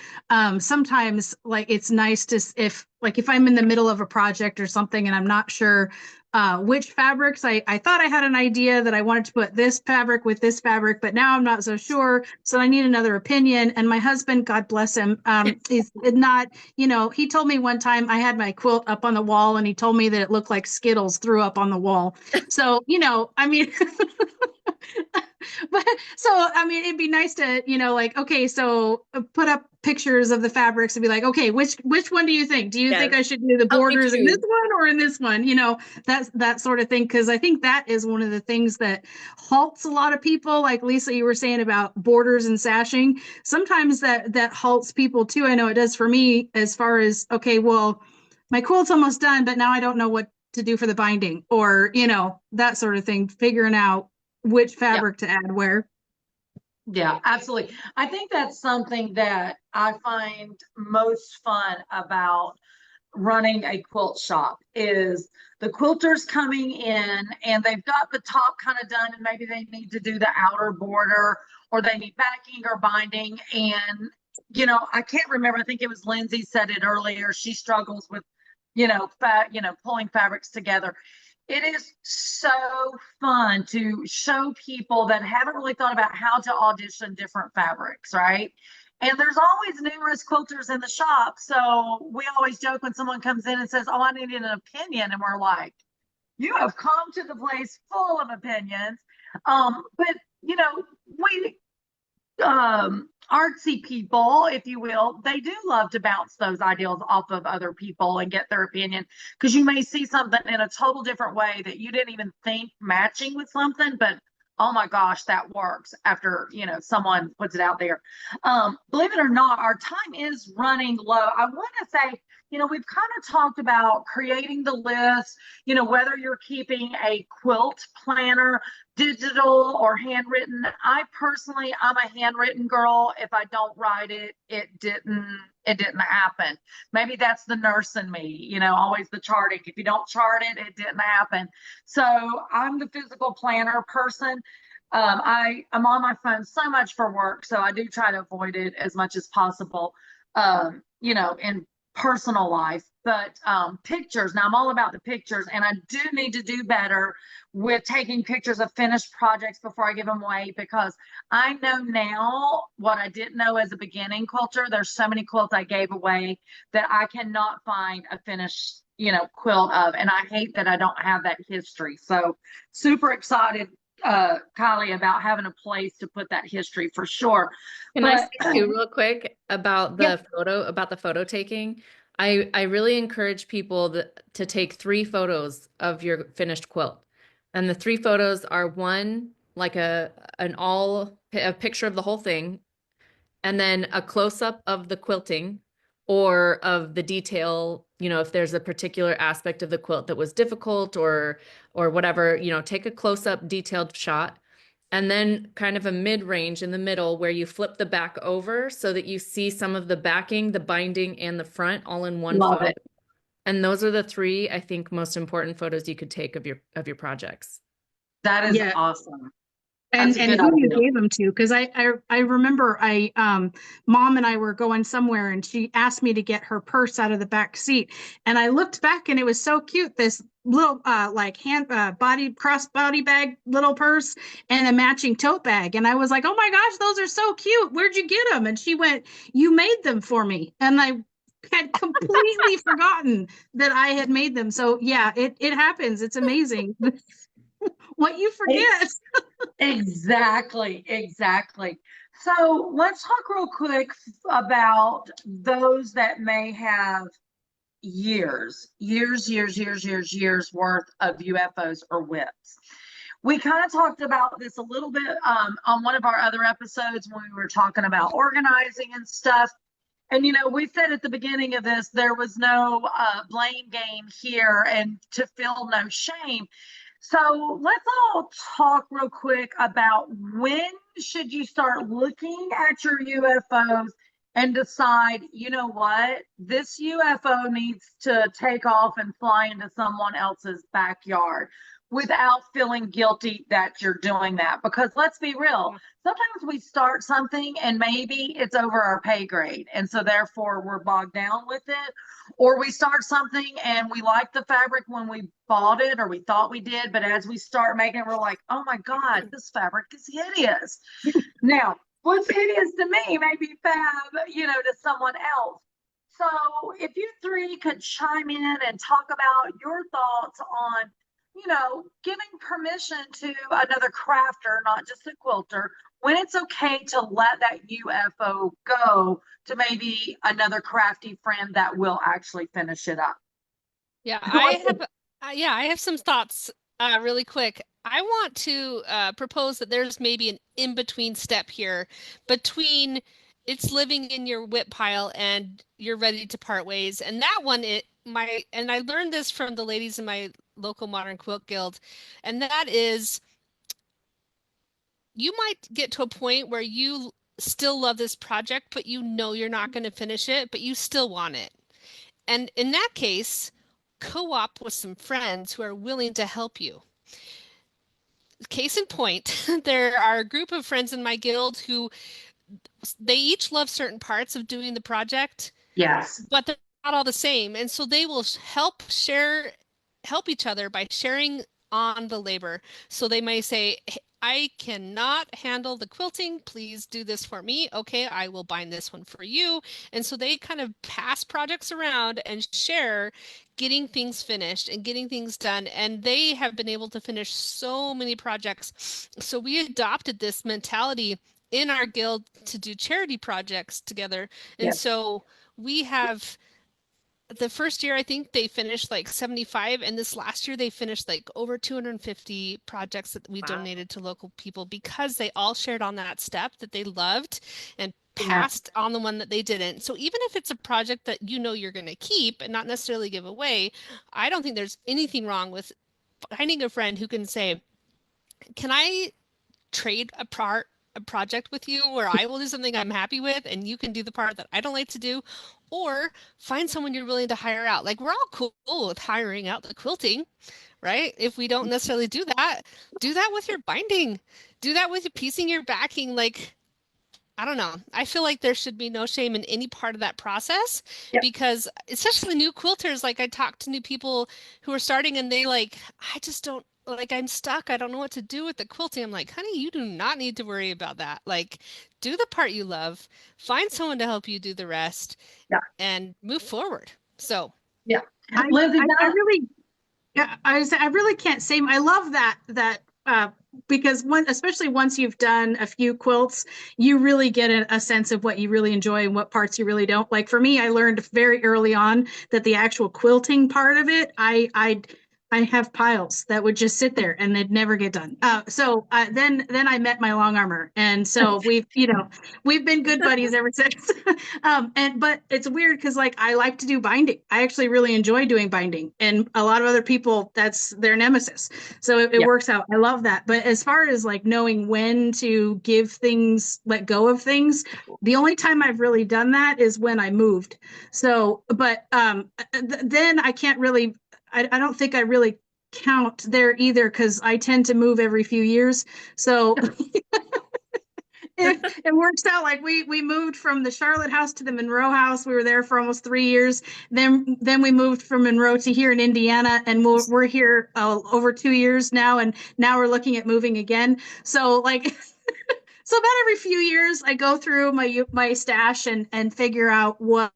B: sometimes like it's nice to if I'm in the middle of a project or something and I'm not sure which fabrics, I thought I had an idea that I wanted to put this fabric with this fabric, but now I'm not so sure. So I need another opinion. And my husband, God bless him, is not, he told me one time I had my quilt up on the wall and he told me that it looked like Skittles threw up on the wall. So, I mean, but so, I mean, it'd be nice to, like, okay, so put up pictures of the fabrics and be like, okay, which one do you think? Do you think I should do the borders in this one or in this one? That's that sort of thing. Because I think that is one of the things that halts a lot of people. Like Lisa, you were saying about borders and sashing. Sometimes that halts people too. I know it does for me, as far as, okay, well, my quilt's almost done, but now I don't know what to do for the binding, or, that sort of thing, figuring out which fabric to add where.
A: Yeah, absolutely. I think that's something that I find most fun about running a quilt shop, is the quilters coming in and they've got the top kind of done, and maybe they need to do the outer border, or they need backing or binding. And, I can't remember, I think it was Lindsie said it earlier, she struggles with, pulling fabrics together. It is so fun to show people that haven't really thought about how to audition different fabrics, right? And there's always numerous quilters in the shop. So we always joke when someone comes in and says, oh, I need an opinion. And we're like, you have come to the place full of opinions. But, we artsy people, if you will, they do love to bounce those ideals off of other people and get their opinion, because you may see something in a total different way that you didn't even think matching with something, but oh my gosh, that works after someone puts it out there. Believe it or not, our time is running low. I want to say, we've kind of talked about creating the list, whether you're keeping a quilt planner, digital or handwritten. I'm a handwritten girl. If I don't write it, it didn't happen. Maybe that's the nurse in me, always the charting. If you don't chart it, it didn't happen. So I'm the physical planner person. I'm on my phone so much for work, so I do try to avoid it as much as possible, in personal life. But pictures, now I'm all about the pictures, and I do need to do better with taking pictures of finished projects before I give them away, because I know now what I didn't know as a beginning quilter. There's so many quilts I gave away that I cannot find a finished quilt of, and I hate that I don't have that history. So super excited, Kiley, about having a place to put that history for sure.
E: Can I say too real quick about the photo taking? I really encourage people to take 3 photos of your finished quilt. And the 3 photos are, one, like a picture of the whole thing, and then a close-up of the quilting or of the detail, if there's a particular aspect of the quilt that was difficult or whatever, take a close-up detailed shot. And then kind of a mid-range in the middle where you flip the back over so that you see some of the backing, the binding, and the front all in one photo. And those are the 3, I think, most important photos you could take of your projects.
A: That is awesome.
B: And who you gave them to, because I remember Mom and I were going somewhere and she asked me to get her purse out of the back seat, and I looked back and it was so cute, this little crossbody bag little purse and a matching tote bag, and I was like, oh my gosh, those are so cute, where'd you get them? And she went, you made them for me, and I had completely forgotten that I had made them. So yeah, it happens. It's amazing what you forget.
A: Exactly. So let's talk real quick about those that may have years worth of UFOs or whips. We kind of talked about this a little bit on one of our other episodes when we were talking about organizing and stuff. And, we said at the beginning of this, there was no blame game here and to feel no shame. So let's all talk real quick about when should you start looking at your UFOs and decide, you know what, this UFO needs to take off and fly into someone else's backyard without feeling guilty that you're doing that. Because let's be real, sometimes we start something and maybe it's over our pay grade. And so therefore we're bogged down with it. Or we start something and we like the fabric when we bought it or we thought we did. But as we start making it, we're like, oh my God, this fabric is hideous. Now, what's hideous to me may be fab, to someone else. So if you three could chime in and talk about your thoughts on, giving permission to another crafter, not just a quilter, when it's okay to let that UFO go to maybe another crafty friend that will actually finish it up.
C: Yeah, I have some thoughts really quick. I want to propose that there's maybe an in-between step here between it's living in your whip pile and you're ready to part ways. And that one, and I learned this from the ladies in my local modern quilt guild, and that is you might get to a point where you still love this project, but you're not going to finish it, but you still want it. And in that case, co-op with some friends who are willing to help you. Case in point, there are a group of friends in my guild who they each love certain parts of doing the project.
A: Yes.
C: But they're not all the same. And so they will help each other by sharing on the labor. So they may say, hey, I cannot handle the quilting. Please do this for me. Okay, I will bind this one for you. And so they kind of pass projects around and share getting things finished and getting things done. And they have been able to finish so many projects. So we adopted this mentality in our guild to do charity projects together. And so we have the first year, I think they finished like 75, and this last year they finished like over 250 projects that we donated to local people because they all shared on that step that they loved and passed on the one that they didn't. So even if it's a project that you're going to keep and not necessarily give away, I don't think there's anything wrong with finding a friend who can say, can I trade a project with you where I will do something I'm happy with and you can do the part that I don't like to do, or find someone you're willing to hire out. Like, we're all cool with hiring out the quilting, right? If we don't necessarily do that with your binding, do that with piecing your backing. Like, I don't know. I feel like there should be no shame in any part of that process because especially new quilters, like I talk to new people who are starting and they I just don't, I'm stuck. I don't know what to do with the quilting. I'm like, honey, you do not need to worry about that. Like, do the part you love, find someone to help you do the rest and move forward. So,
B: I really can't say, I love that because especially once you've done a few quilts, you really get a sense of what you really enjoy and what parts you really don't. Like for me, I learned very early on that the actual quilting part of it, I have piles that would just sit there and they'd never get done. So then I met my long armor, and so we've been good buddies ever since. But it's weird because I like to do binding. I actually really enjoy doing binding, and a lot of other people that's their nemesis. So it works out. I love that. But as far as knowing when to give things, let go of things, the only time I've really done that is when I moved. So, but then I can't really. I don't think I really count there either because I tend to move every few years. So it works out we moved from the Charlotte house to the Monroe house. We were there for almost 3 years. Then we moved from Monroe to here in Indiana, and we're here over 2 years now. And now we're looking at moving again. So so about every few years I go through my stash and figure out what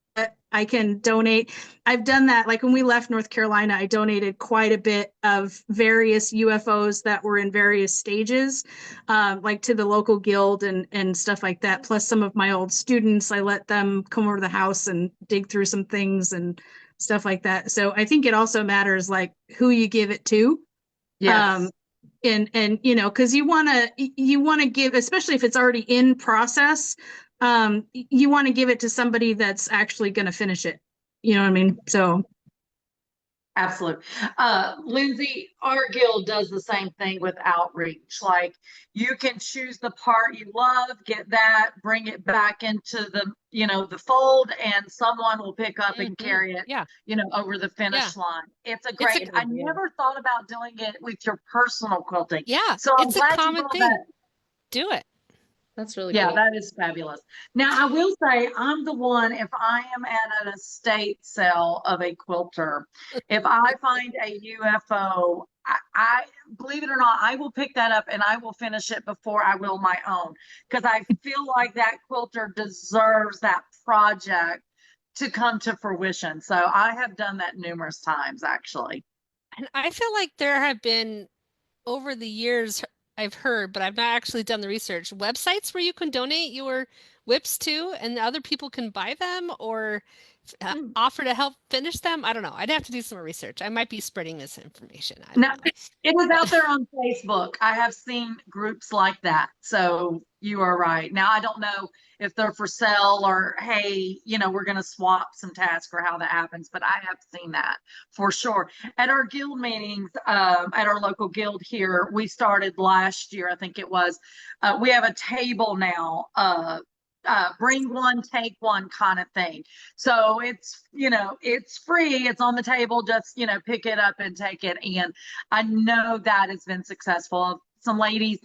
B: I can donate. I've done that. Like when we left North Carolina, I donated quite a bit of various UFOs that were in various stages, to the local guild and stuff like that. Plus some of my old students, I let them come over to the house and dig through some things and stuff like that. So I think it also matters who you give it to. Yes. And because you want to give, especially if it's already in process, you want to give it to somebody that's actually going to finish it. You know what I mean? So
A: Absolutely. Lindsie, our guild does the same thing with outreach. Like you can choose the part you love, get that, bring it back into the, the fold, and someone will pick up and carry it,
C: Yeah.
A: over the
C: Yeah.
A: finish line. It's a
C: It's
A: great,
C: a-
A: I never thought about doing it with your personal quilting.
C: Yeah.
A: So I'm
C: It's a
A: glad you
C: common
A: brought
C: thing.
A: that.
C: Do it.
E: That's really
A: Yeah,
E: cool.
A: that is fabulous. Now, I will say I'm the one, if I am at an estate sale of a quilter, if I find a UFO, I believe it or not, I will pick that up and I will finish it before I will my own, because I feel like that quilter deserves that project to come to fruition. So I have done that numerous times, actually.
C: And I feel like there have been over the years, I've heard, but I've not actually done the research, websites where you can donate your whips to and other people can buy them or offer to help finish them. I don't know. I'd have to do some more research. I might be spreading misinformation. I don't
A: No,
C: know.
A: it was out there on Facebook. I have seen groups like that. So you are right. Now, I don't know if they're for sale or, hey, we're going to swap some tasks or how that happens, but I have seen that for sure. At our guild meetings, at our local guild here, we started last year, I think it was, we have a table now, bring one, take one kind of thing. So it's free. It's on the table. Just, pick it up and take it. And I know that has been successful. Some ladies,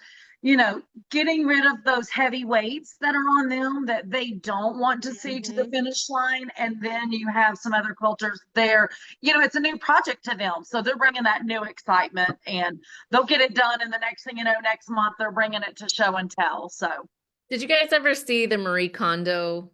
A: getting rid of those heavy weights that are on them that they don't want to see to the finish line. And then you have some other quilters there, it's a new project to them. So they're bringing that new excitement and they'll get it done. And the next thing you know, next month, they're bringing it to show and tell. So.
E: Did you guys ever see the Marie Kondo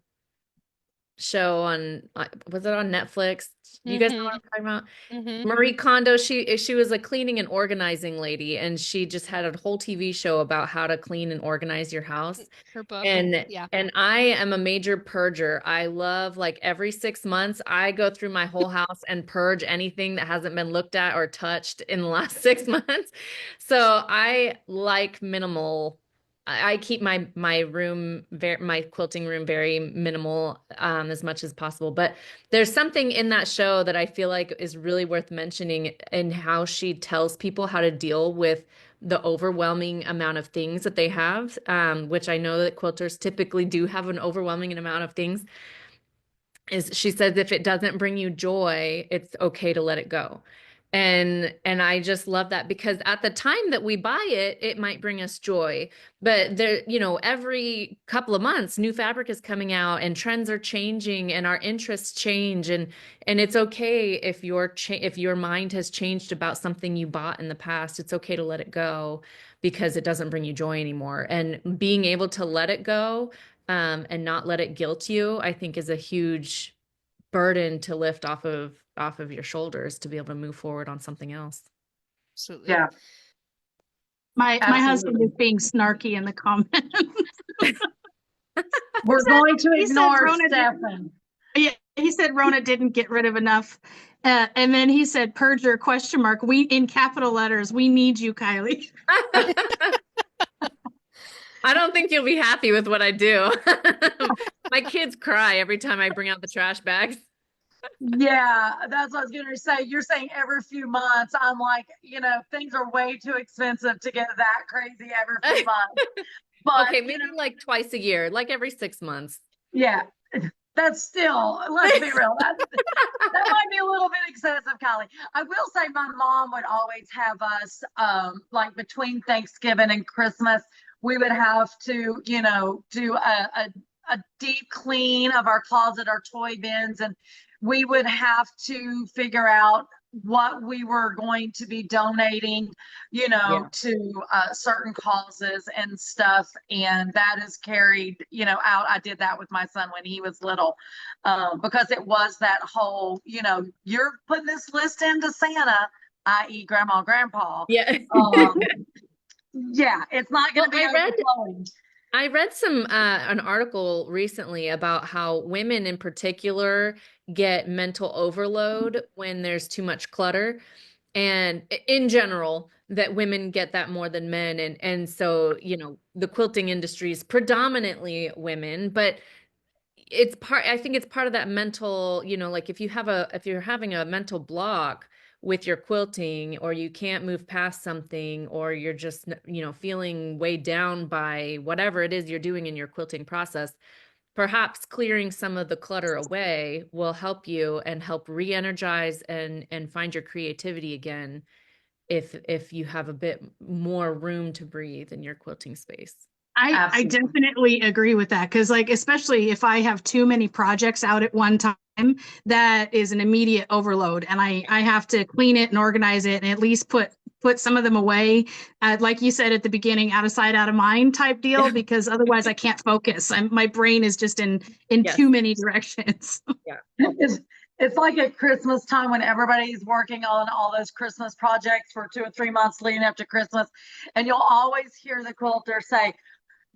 E: show on, was it on Netflix? You guys know what I'm talking about? Marie Kondo, she was a cleaning and organizing lady, and she just had a whole TV show about how to clean and organize your house.
C: Her book.
E: And
C: yeah.
E: and I am a major purger. I love, like, every 6 months, I go through my whole house and purge anything that hasn't been looked at or touched in the last 6 months. So I like minimal. I keep my room, my quilting room, very minimal, as much as possible. But there's something in that show that I feel like is really worth mentioning, in how she tells people how to deal with the overwhelming amount of things that they have, which I know that quilters typically do have an overwhelming amount of things. Is she says, if it doesn't bring you joy, it's okay to let it go. And I just love that, because at the time that we buy it, it might bring us joy, but there, every couple of months, new fabric is coming out and trends are changing and our interests change. And it's okay if your mind has changed about something you bought in the past. It's okay to let it go, because it doesn't bring you joy anymore. And being able to let it go, and not let it guilt you, I think, is a huge burden to lift off of your shoulders, to be able to move forward on something else.
C: Absolutely.
A: Yeah.
B: My husband is being snarky in the comments.
A: We're going to
B: He said
A: ignore
B: Rona
A: Stefan.
B: Yeah, he said Rona didn't get rid of enough. And then he said, "Purger, question mark, we, in capital letters, we need you, Kiley."
E: I don't think you'll be happy with what I do. My kids cry every time I bring out the trash bags.
A: Yeah, that's what I was going to say. You're saying every few months. I'm like, things are way too expensive to get that crazy every few months. But
E: okay, maybe like twice a year, like every 6 months.
A: Yeah, that's still, let's be real. That might be a little bit excessive, Kylie. I will say my mom would always have us, like between Thanksgiving and Christmas, we would have to, do a deep clean of our closet, our toy bins, and we would have to figure out what we were going to be donating, to certain causes and stuff. And that is carried, out. I did that with my son when he was little, because it was that whole, you're putting this list into Santa, i.e. grandma and grandpa.
E: Yeah.
A: Yeah, it's not going to be overflowing.
E: I read an article recently about how women in particular get mental overload when there's too much clutter. And in general, that women get that more than men. And so, the quilting industry is predominantly women, but I think it's part of that mental, like if you're having a mental block with your quilting, or you can't move past something, or you're just, you know, feeling weighed down by whatever it is you're doing in your quilting process, perhaps clearing some of the clutter away will help you and help re-energize and find your creativity again if you have a bit more room to breathe in your quilting space.
B: I
A: Absolutely.
B: definitely agree with that, because like, especially if I have too many projects out at one time, that is an immediate overload, and I have to clean it and organize it and at least put some of them away, like you said at the beginning, out of sight, out of mind type deal, because otherwise I can't focus. My brain is just in
E: Yes.
B: too many directions.
A: It's like at Christmas time when everybody's working on all those Christmas projects for 2 or 3 months leading up to Christmas. And you'll always hear the quilter say,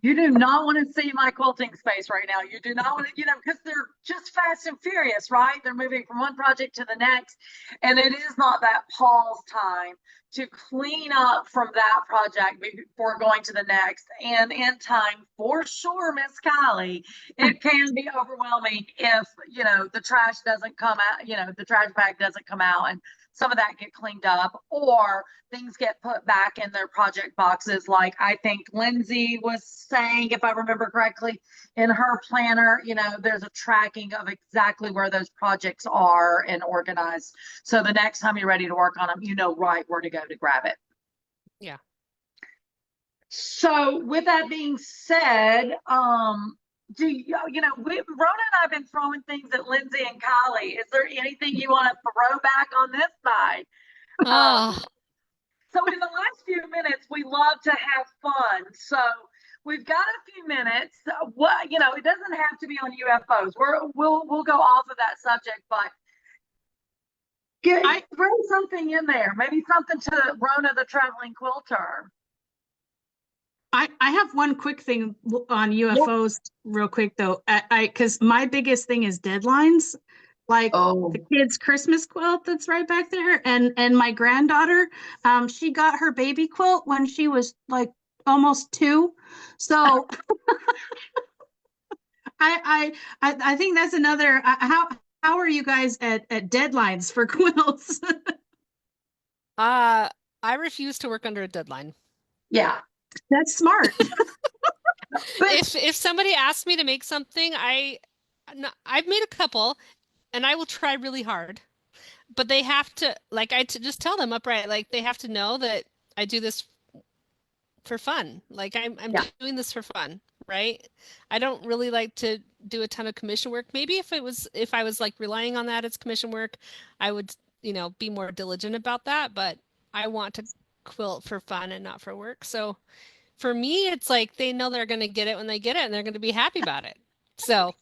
A: you do not want to see my quilting space right now. You do not want to, you know, because they're just fast and furious, right? They're moving from one project to the next. And it is not that pause time to clean up from that project before going to the next. And in time, for sure, Miss Kiley, it can be overwhelming if, you know, the trash doesn't come out, you know, the trash bag doesn't come out and some of that get cleaned up, or things get put back in their project boxes. Like I think Lindsie was saying, if I remember correctly, in her planner, you know, there's a tracking of exactly where those projects are and organized. So the next time you're ready to work on them, you know right where to go to grab it.
C: Yeah.
A: So with that being said, do you know, Rona and I've been throwing things at Lindsie and Kiley. Is there anything you want to throw back on this side?
C: Oh,
A: So in the last few minutes, we love to have fun. So we've got a few minutes. What, you know, it doesn't have to be on UFOs. We'll go off of that subject, but throw something in there. Maybe something to Rona the traveling quilter.
B: I have one quick thing on UFOs real quick though. Because my biggest thing is deadlines. Like the kids' Christmas quilt that's right back there, and my granddaughter, she got her baby quilt when she was like almost 2. So I think that's another. How are you guys at deadlines for quilts?
C: I refuse to work under a deadline.
A: Yeah.
B: That's smart.
C: If somebody asks me to make something, I've made a couple, and I will try really hard. But they have to, like, just tell them upright, like they have to know that I do this for fun. Like I'm doing this for fun, right? I don't really like to do a ton of commission work. Maybe if I was like relying on that as commission work, I would, you know, be more diligent about that. But I want to quilt for fun and not for work. So for me, it's like they know they're going to get it when they get it, and they're going to be happy about it. So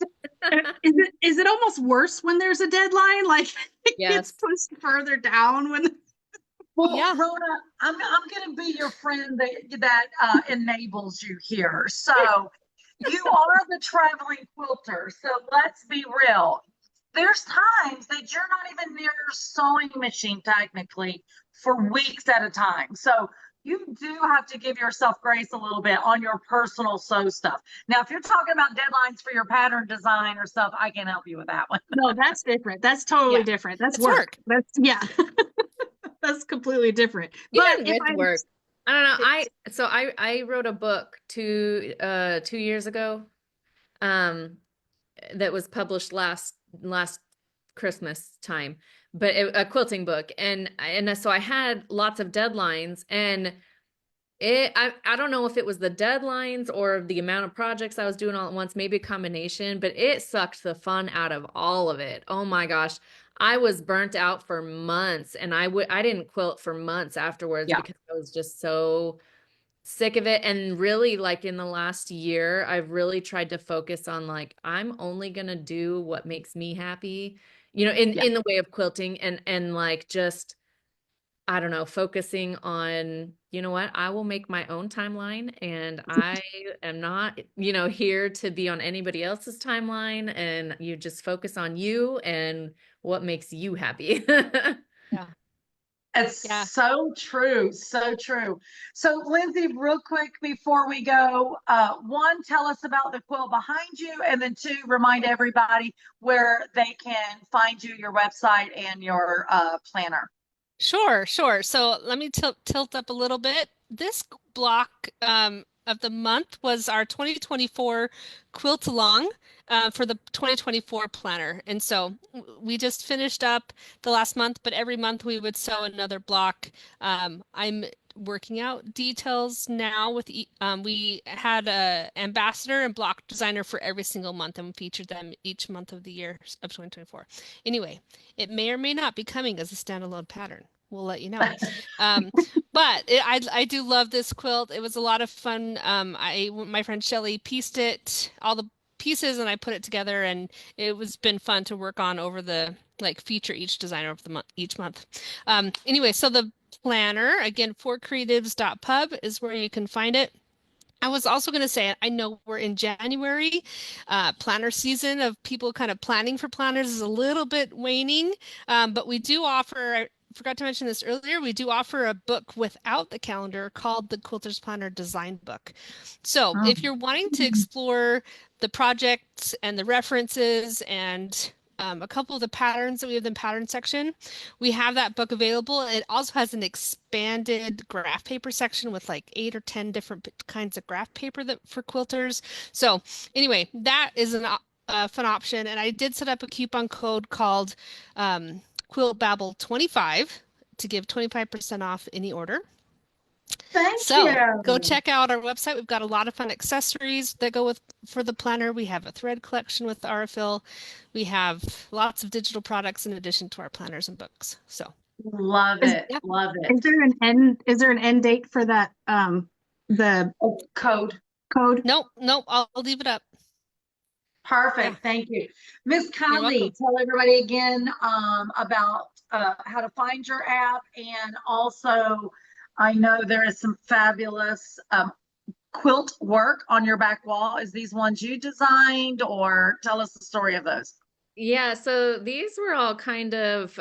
B: is it almost worse when there's a deadline? Like it gets
E: Yes.
B: pushed further down when.
A: Well,
C: Yeah.
A: Rona, I'm going to be your friend that enables you here. So you are the traveling quilter. So let's be real. There's times that you're not even near your sewing machine technically for weeks at a time. So you do have to give yourself grace a little bit on your personal sew stuff. Now, if you're talking about deadlines for your pattern design or stuff, I can help you with that one.
B: No, that's different. That's totally different. That's work. That's that's completely different.
E: Even
B: But if
E: with work, I don't know. I wrote a book 2 years ago, that was published last Christmas time, but a quilting book, and so I had lots of deadlines, and I don't know if it was the deadlines or the amount of projects I was doing all at once, maybe a combination, but it sucked the fun out of all of it. Oh my gosh. I was burnt out for months, and I didn't quilt for months afterwards because I was just so sick of it. And really, like in the last year, I've really tried to focus on like, I'm only gonna do what makes me happy, you know, in the way of quilting, and like just, I don't know, focusing on, you know what, I will make my own timeline, and I am not, you know, here to be on anybody else's timeline, and you just focus on you and what makes you happy.
C: Yeah.
A: It's so true. So true. So Lindsie, real quick before we go, 1, tell us about the quilt behind you, and then 2, remind everybody where they can find you, your website and your planner.
C: Sure, sure. So let me tilt up a little bit. This block of the month was our 2024 quilt along for the 2024 planner. And so we just finished up the last month, but every month we would sew another block. I'm working out details now with we had a ambassador and block designer for every single month and featured them each month of the year of 2024. Anyway, it may or may not be coming as a standalone pattern. We'll let you know. But I do love this quilt. It was a lot of fun. My friend Shelly pieced it, all the pieces, and I put it together, and it was been fun to work on over the feature each designer of the month each month. Anyway, so the planner again, forcreatives.pub is where you can find it. I was also going to say, I know we're in January, planner season of people kind of planning for planners is a little bit waning, but we do offer, I forgot to mention this earlier, we do offer a book without the calendar called the Quilter's Planner Design Book. So if you're wanting to explore the projects and the references and a couple of the patterns that we have in the pattern section, we have that book available. It also has an expanded graph paper section with like 8 or 10 different kinds of graph paper that for quilters. So anyway, that is a fun option. And I did set up a coupon code called Quilt Babble 25 to give 25% off any order.
A: Thank
C: So
A: you.
C: go check out our website. We've got a lot of fun accessories that go with for the planner. We have a thread collection with Aurifil. We have lots of digital products in addition to our planners and books. So
A: Love it. Love it.
B: Is there an end date for that the
A: Code.
B: code?
C: nope, I'll leave it up.
A: Perfect.
C: Yeah.
A: Thank you. Miss
C: You're welcome.
A: Kiley, tell everybody again about how to find your app. And also, I know there is some fabulous quilt work on your back wall. Is these ones you designed, or tell us the story of those?
E: Yeah, so these were all kind of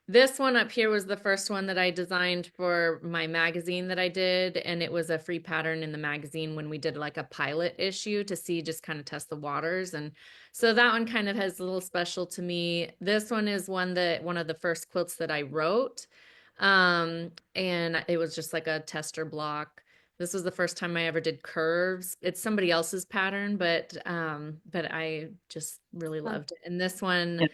E: this one up here was the first one that I designed for my magazine that I did, and it was a free pattern in the magazine when we did like a pilot issue to see, just kind of test the waters. And so that one kind of has a little special to me. This one is one of the first quilts that I wrote. And it was just like a tester block. This was the first time I ever did curves. It's somebody else's pattern, but I just really loved it. And this one,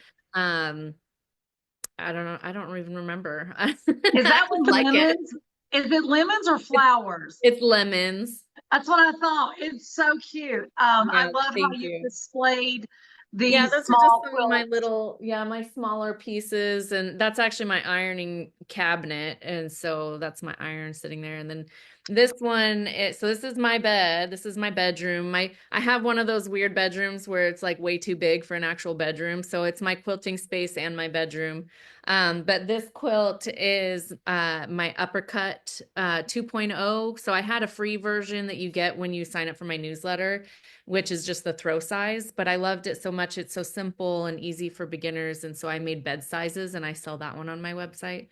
E: I don't know. I don't even remember.
A: Is that one
E: like
A: lemons? Is it lemons or flowers?
E: It's lemons.
A: That's what I thought. It's so cute. I love how
E: thank
A: you
E: you.
A: displayed these
E: Yeah, those are
A: small
E: just some of my
A: quilts.
E: my smaller pieces, and that's actually my ironing cabinet, and so that's my iron sitting there. And then this one, so this is my bed. This is my bedroom. I have one of those weird bedrooms where it's like way too big for an actual bedroom, so it's my quilting space and my bedroom. But this quilt is my uppercut 2.0. So I had a free version that you get when you sign up for my newsletter, which is just the throw size, but I loved it so much. It's so simple and easy for beginners. And so I made bed sizes and I sell that one on my website.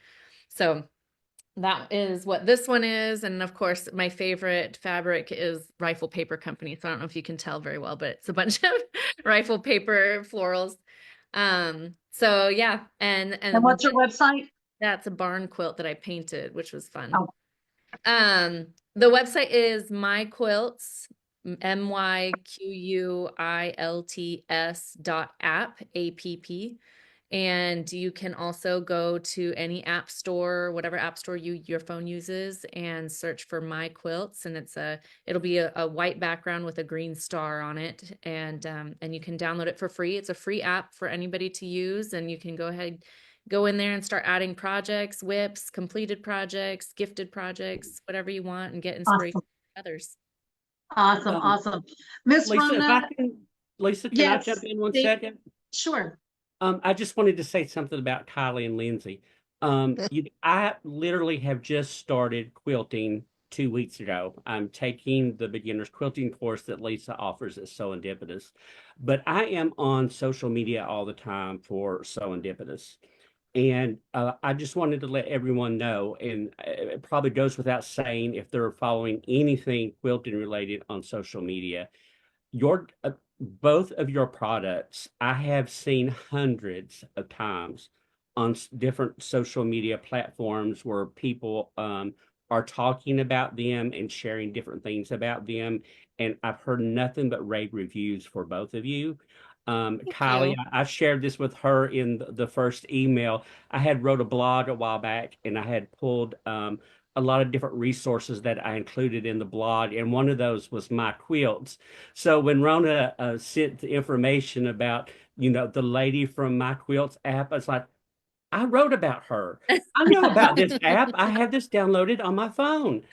E: So that is what this one is. And of course, my favorite fabric is Rifle Paper Company. So I don't know if you can tell very well, but it's a bunch of rifle paper florals. So yeah.
A: And what's your website?
E: That's a barn quilt that I painted, which was fun.
A: Oh.
E: The website is My Quilts, MyQuilts.app, APP. And you can also go to any app store, whatever app store your phone uses, and search for My Quilts. And it'll be a white background with a green star on it. And you can download it for free. It's a free app for anybody to use. And you can go in there and start adding projects, whips, completed projects, gifted projects, whatever you want, and get inspiration from others.
A: Awesome. Miss
D: Lisa,
A: Rona.
D: Lisa, can
A: Yes,
D: I jump in one second?
A: Sure.
D: I just wanted to say something about Kiley and Lindsie. I literally have just started quilting 2 weeks ago. I'm taking the beginner's quilting course that Lisa offers at SewEndipitous, but I am on social media all the time for SewEndipitous. And I just wanted to let everyone know, and it probably goes without saying if they're following anything quilting related on social media, both of your products I have seen hundreds of times on different social media platforms where people are talking about them and sharing different things about them. And I've heard nothing but rave reviews for both of you. Kylie,
C: you.
D: I shared this with her in the first email. I had wrote a blog a while back, and I had pulled a lot of different resources that I included in the blog, and one of those was my quilts. So when Rona sent the information about, the lady from my quilts app, I was like, I wrote about her. I know about this app. I have this downloaded on my phone.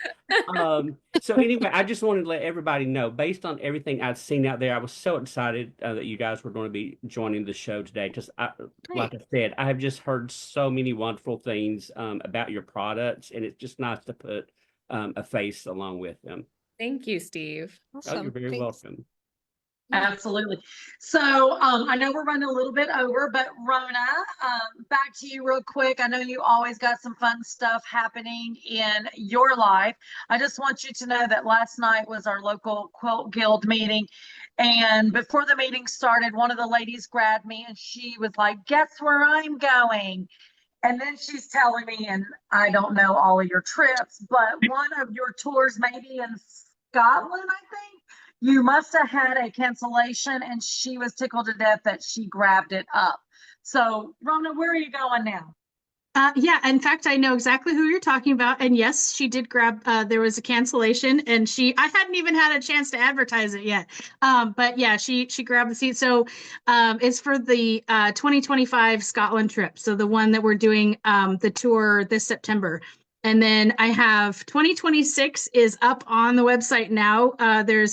D: So anyway, I just wanted to let everybody know, based on everything I've seen out there, I was so excited that you guys were going to be joining the show today because, like I said, I have just heard so many wonderful things about your products, and it's just nice to put a face along with them.
E: Thank you, Steve.
D: Oh, you're
C: Awesome.
D: very
C: Thanks.
D: welcome.
A: Absolutely. So I know we're running a little bit over, but Rona, back to you real quick. I know you always got some fun stuff happening in your life. I just want you to know that last night was our local quilt guild meeting. And before the meeting started, one of the ladies grabbed me and she was like, guess where I'm going? And then she's telling me, and I don't know all of your trips, but one of your tours maybe in Scotland, I think. You must have had a cancellation, and she was tickled to death that she grabbed it up. So, Rona, where are you going now?
B: Yeah, in fact, I know exactly who you're talking about. And yes, she did grab, there was a cancellation and I hadn't even had a chance to advertise it yet. But yeah, she grabbed the seat. So it's for the 2025 Scotland trip. So the one that we're doing the tour this September. And then I have 2026 is up on the website now.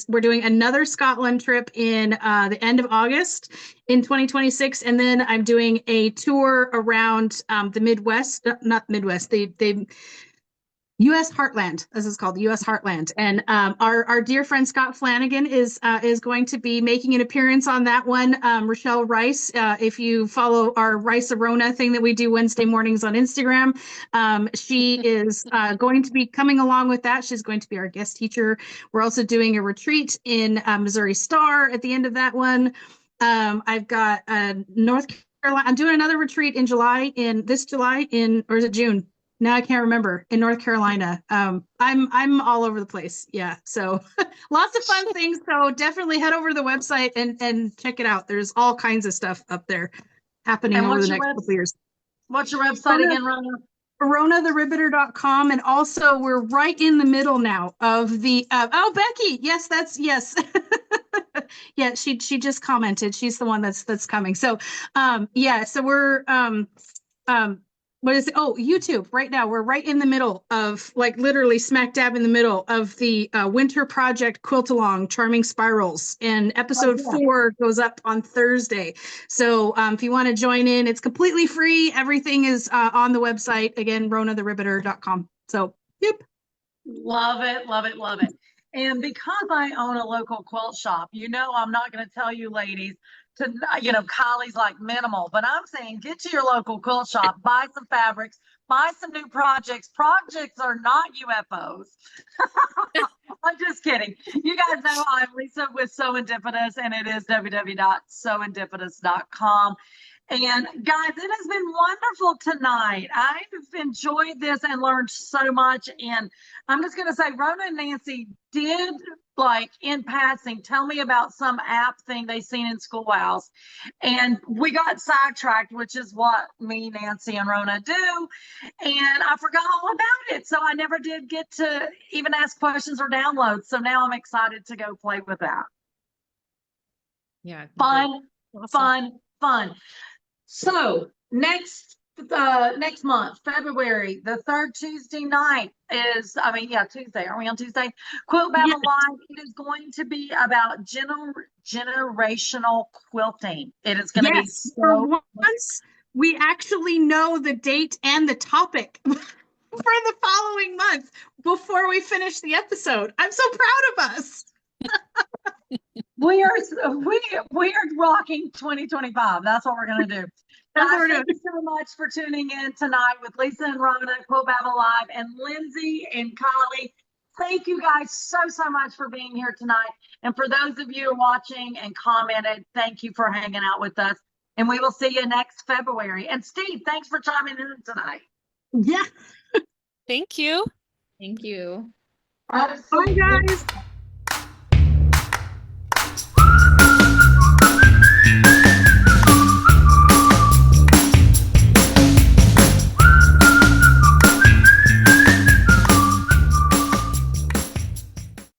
B: We're doing another Scotland trip in the end of August in 2026. And then I'm doing a tour around the Midwest, not Midwest, the U.S. Heartland. This is called the U.S. Heartland, and our dear friend Scott Flanagan is going to be making an appearance on that one. Rochelle Rice, if you follow our Lisa Rona thing that we do Wednesday mornings on Instagram, she is going to be coming along with that. She's going to be our guest teacher. We're also doing a retreat in Missouri Star at the end of that one. I've got North Carolina. I'm doing another retreat in July, or is it June? Now I can't remember, in North Carolina. I'm all over the place. Yeah. So lots of fun things. So definitely head over to the website and check it out. There's all kinds of stuff up there happening
A: And
B: over
A: what's
B: the
A: your
B: next couple of years.
A: What's your website again, Rona?
B: RonaTheRibbiter.com. And also we're right in the middle now of the, Becky. Yes, yes. Yeah, she just commented. She's the one that's coming. So, yeah, so we're, what is it? Oh, YouTube right now. We're right in the middle of, like, literally smack dab in the middle of the winter project quilt along Charming Spirals, and episode 4 goes up on Thursday. So if you want to join in, it's completely free. Everything is on the website, again, RonaTheRibbiter.com. So yep.
A: Love it, love it, love it. And because I own a local quilt shop, I'm not going to tell you ladies to, Kylie's like minimal, but I'm saying get to your local quilt shop, buy some fabrics, buy some new projects. Projects are not UFOs. I'm just kidding. You guys know I'm Lisa with SewEndipitous, and it is www.SewEndipitous.com. And guys, it has been wonderful tonight. I've enjoyed this and learned so much. And I'm just going to say, Rona and Nancy did, like, in passing, tell me about some app thing they seen in Schoolhouse. And we got sidetracked, which is what me, Nancy, and Rona do. And I forgot all about it. So I never did get to even ask questions or download. So now I'm excited to go play with that.
E: Yeah.
A: Fun, fun. So next month, February, the third Tuesday night is, Tuesday. Are we on Tuesday? Quilt Babble Live. It is going to be about generational quilting. It is going to be
B: for once we actually know the date and the topic for the following month before we finish the episode. I'm so proud of us.
A: We are rocking 2025. That's what we're going to do. Guys, thank you so much for tuning in tonight with Lisa and Rona, Quilt Babble Live, and Lindsie and Kiley. Thank you guys so much for being here tonight. And for those of you who are watching and commented, thank you for hanging out with us. And we will see you next February. And Steve, thanks for chiming in tonight.
B: Yeah.
C: Thank you.
E: Thank you.
B: Bye, guys.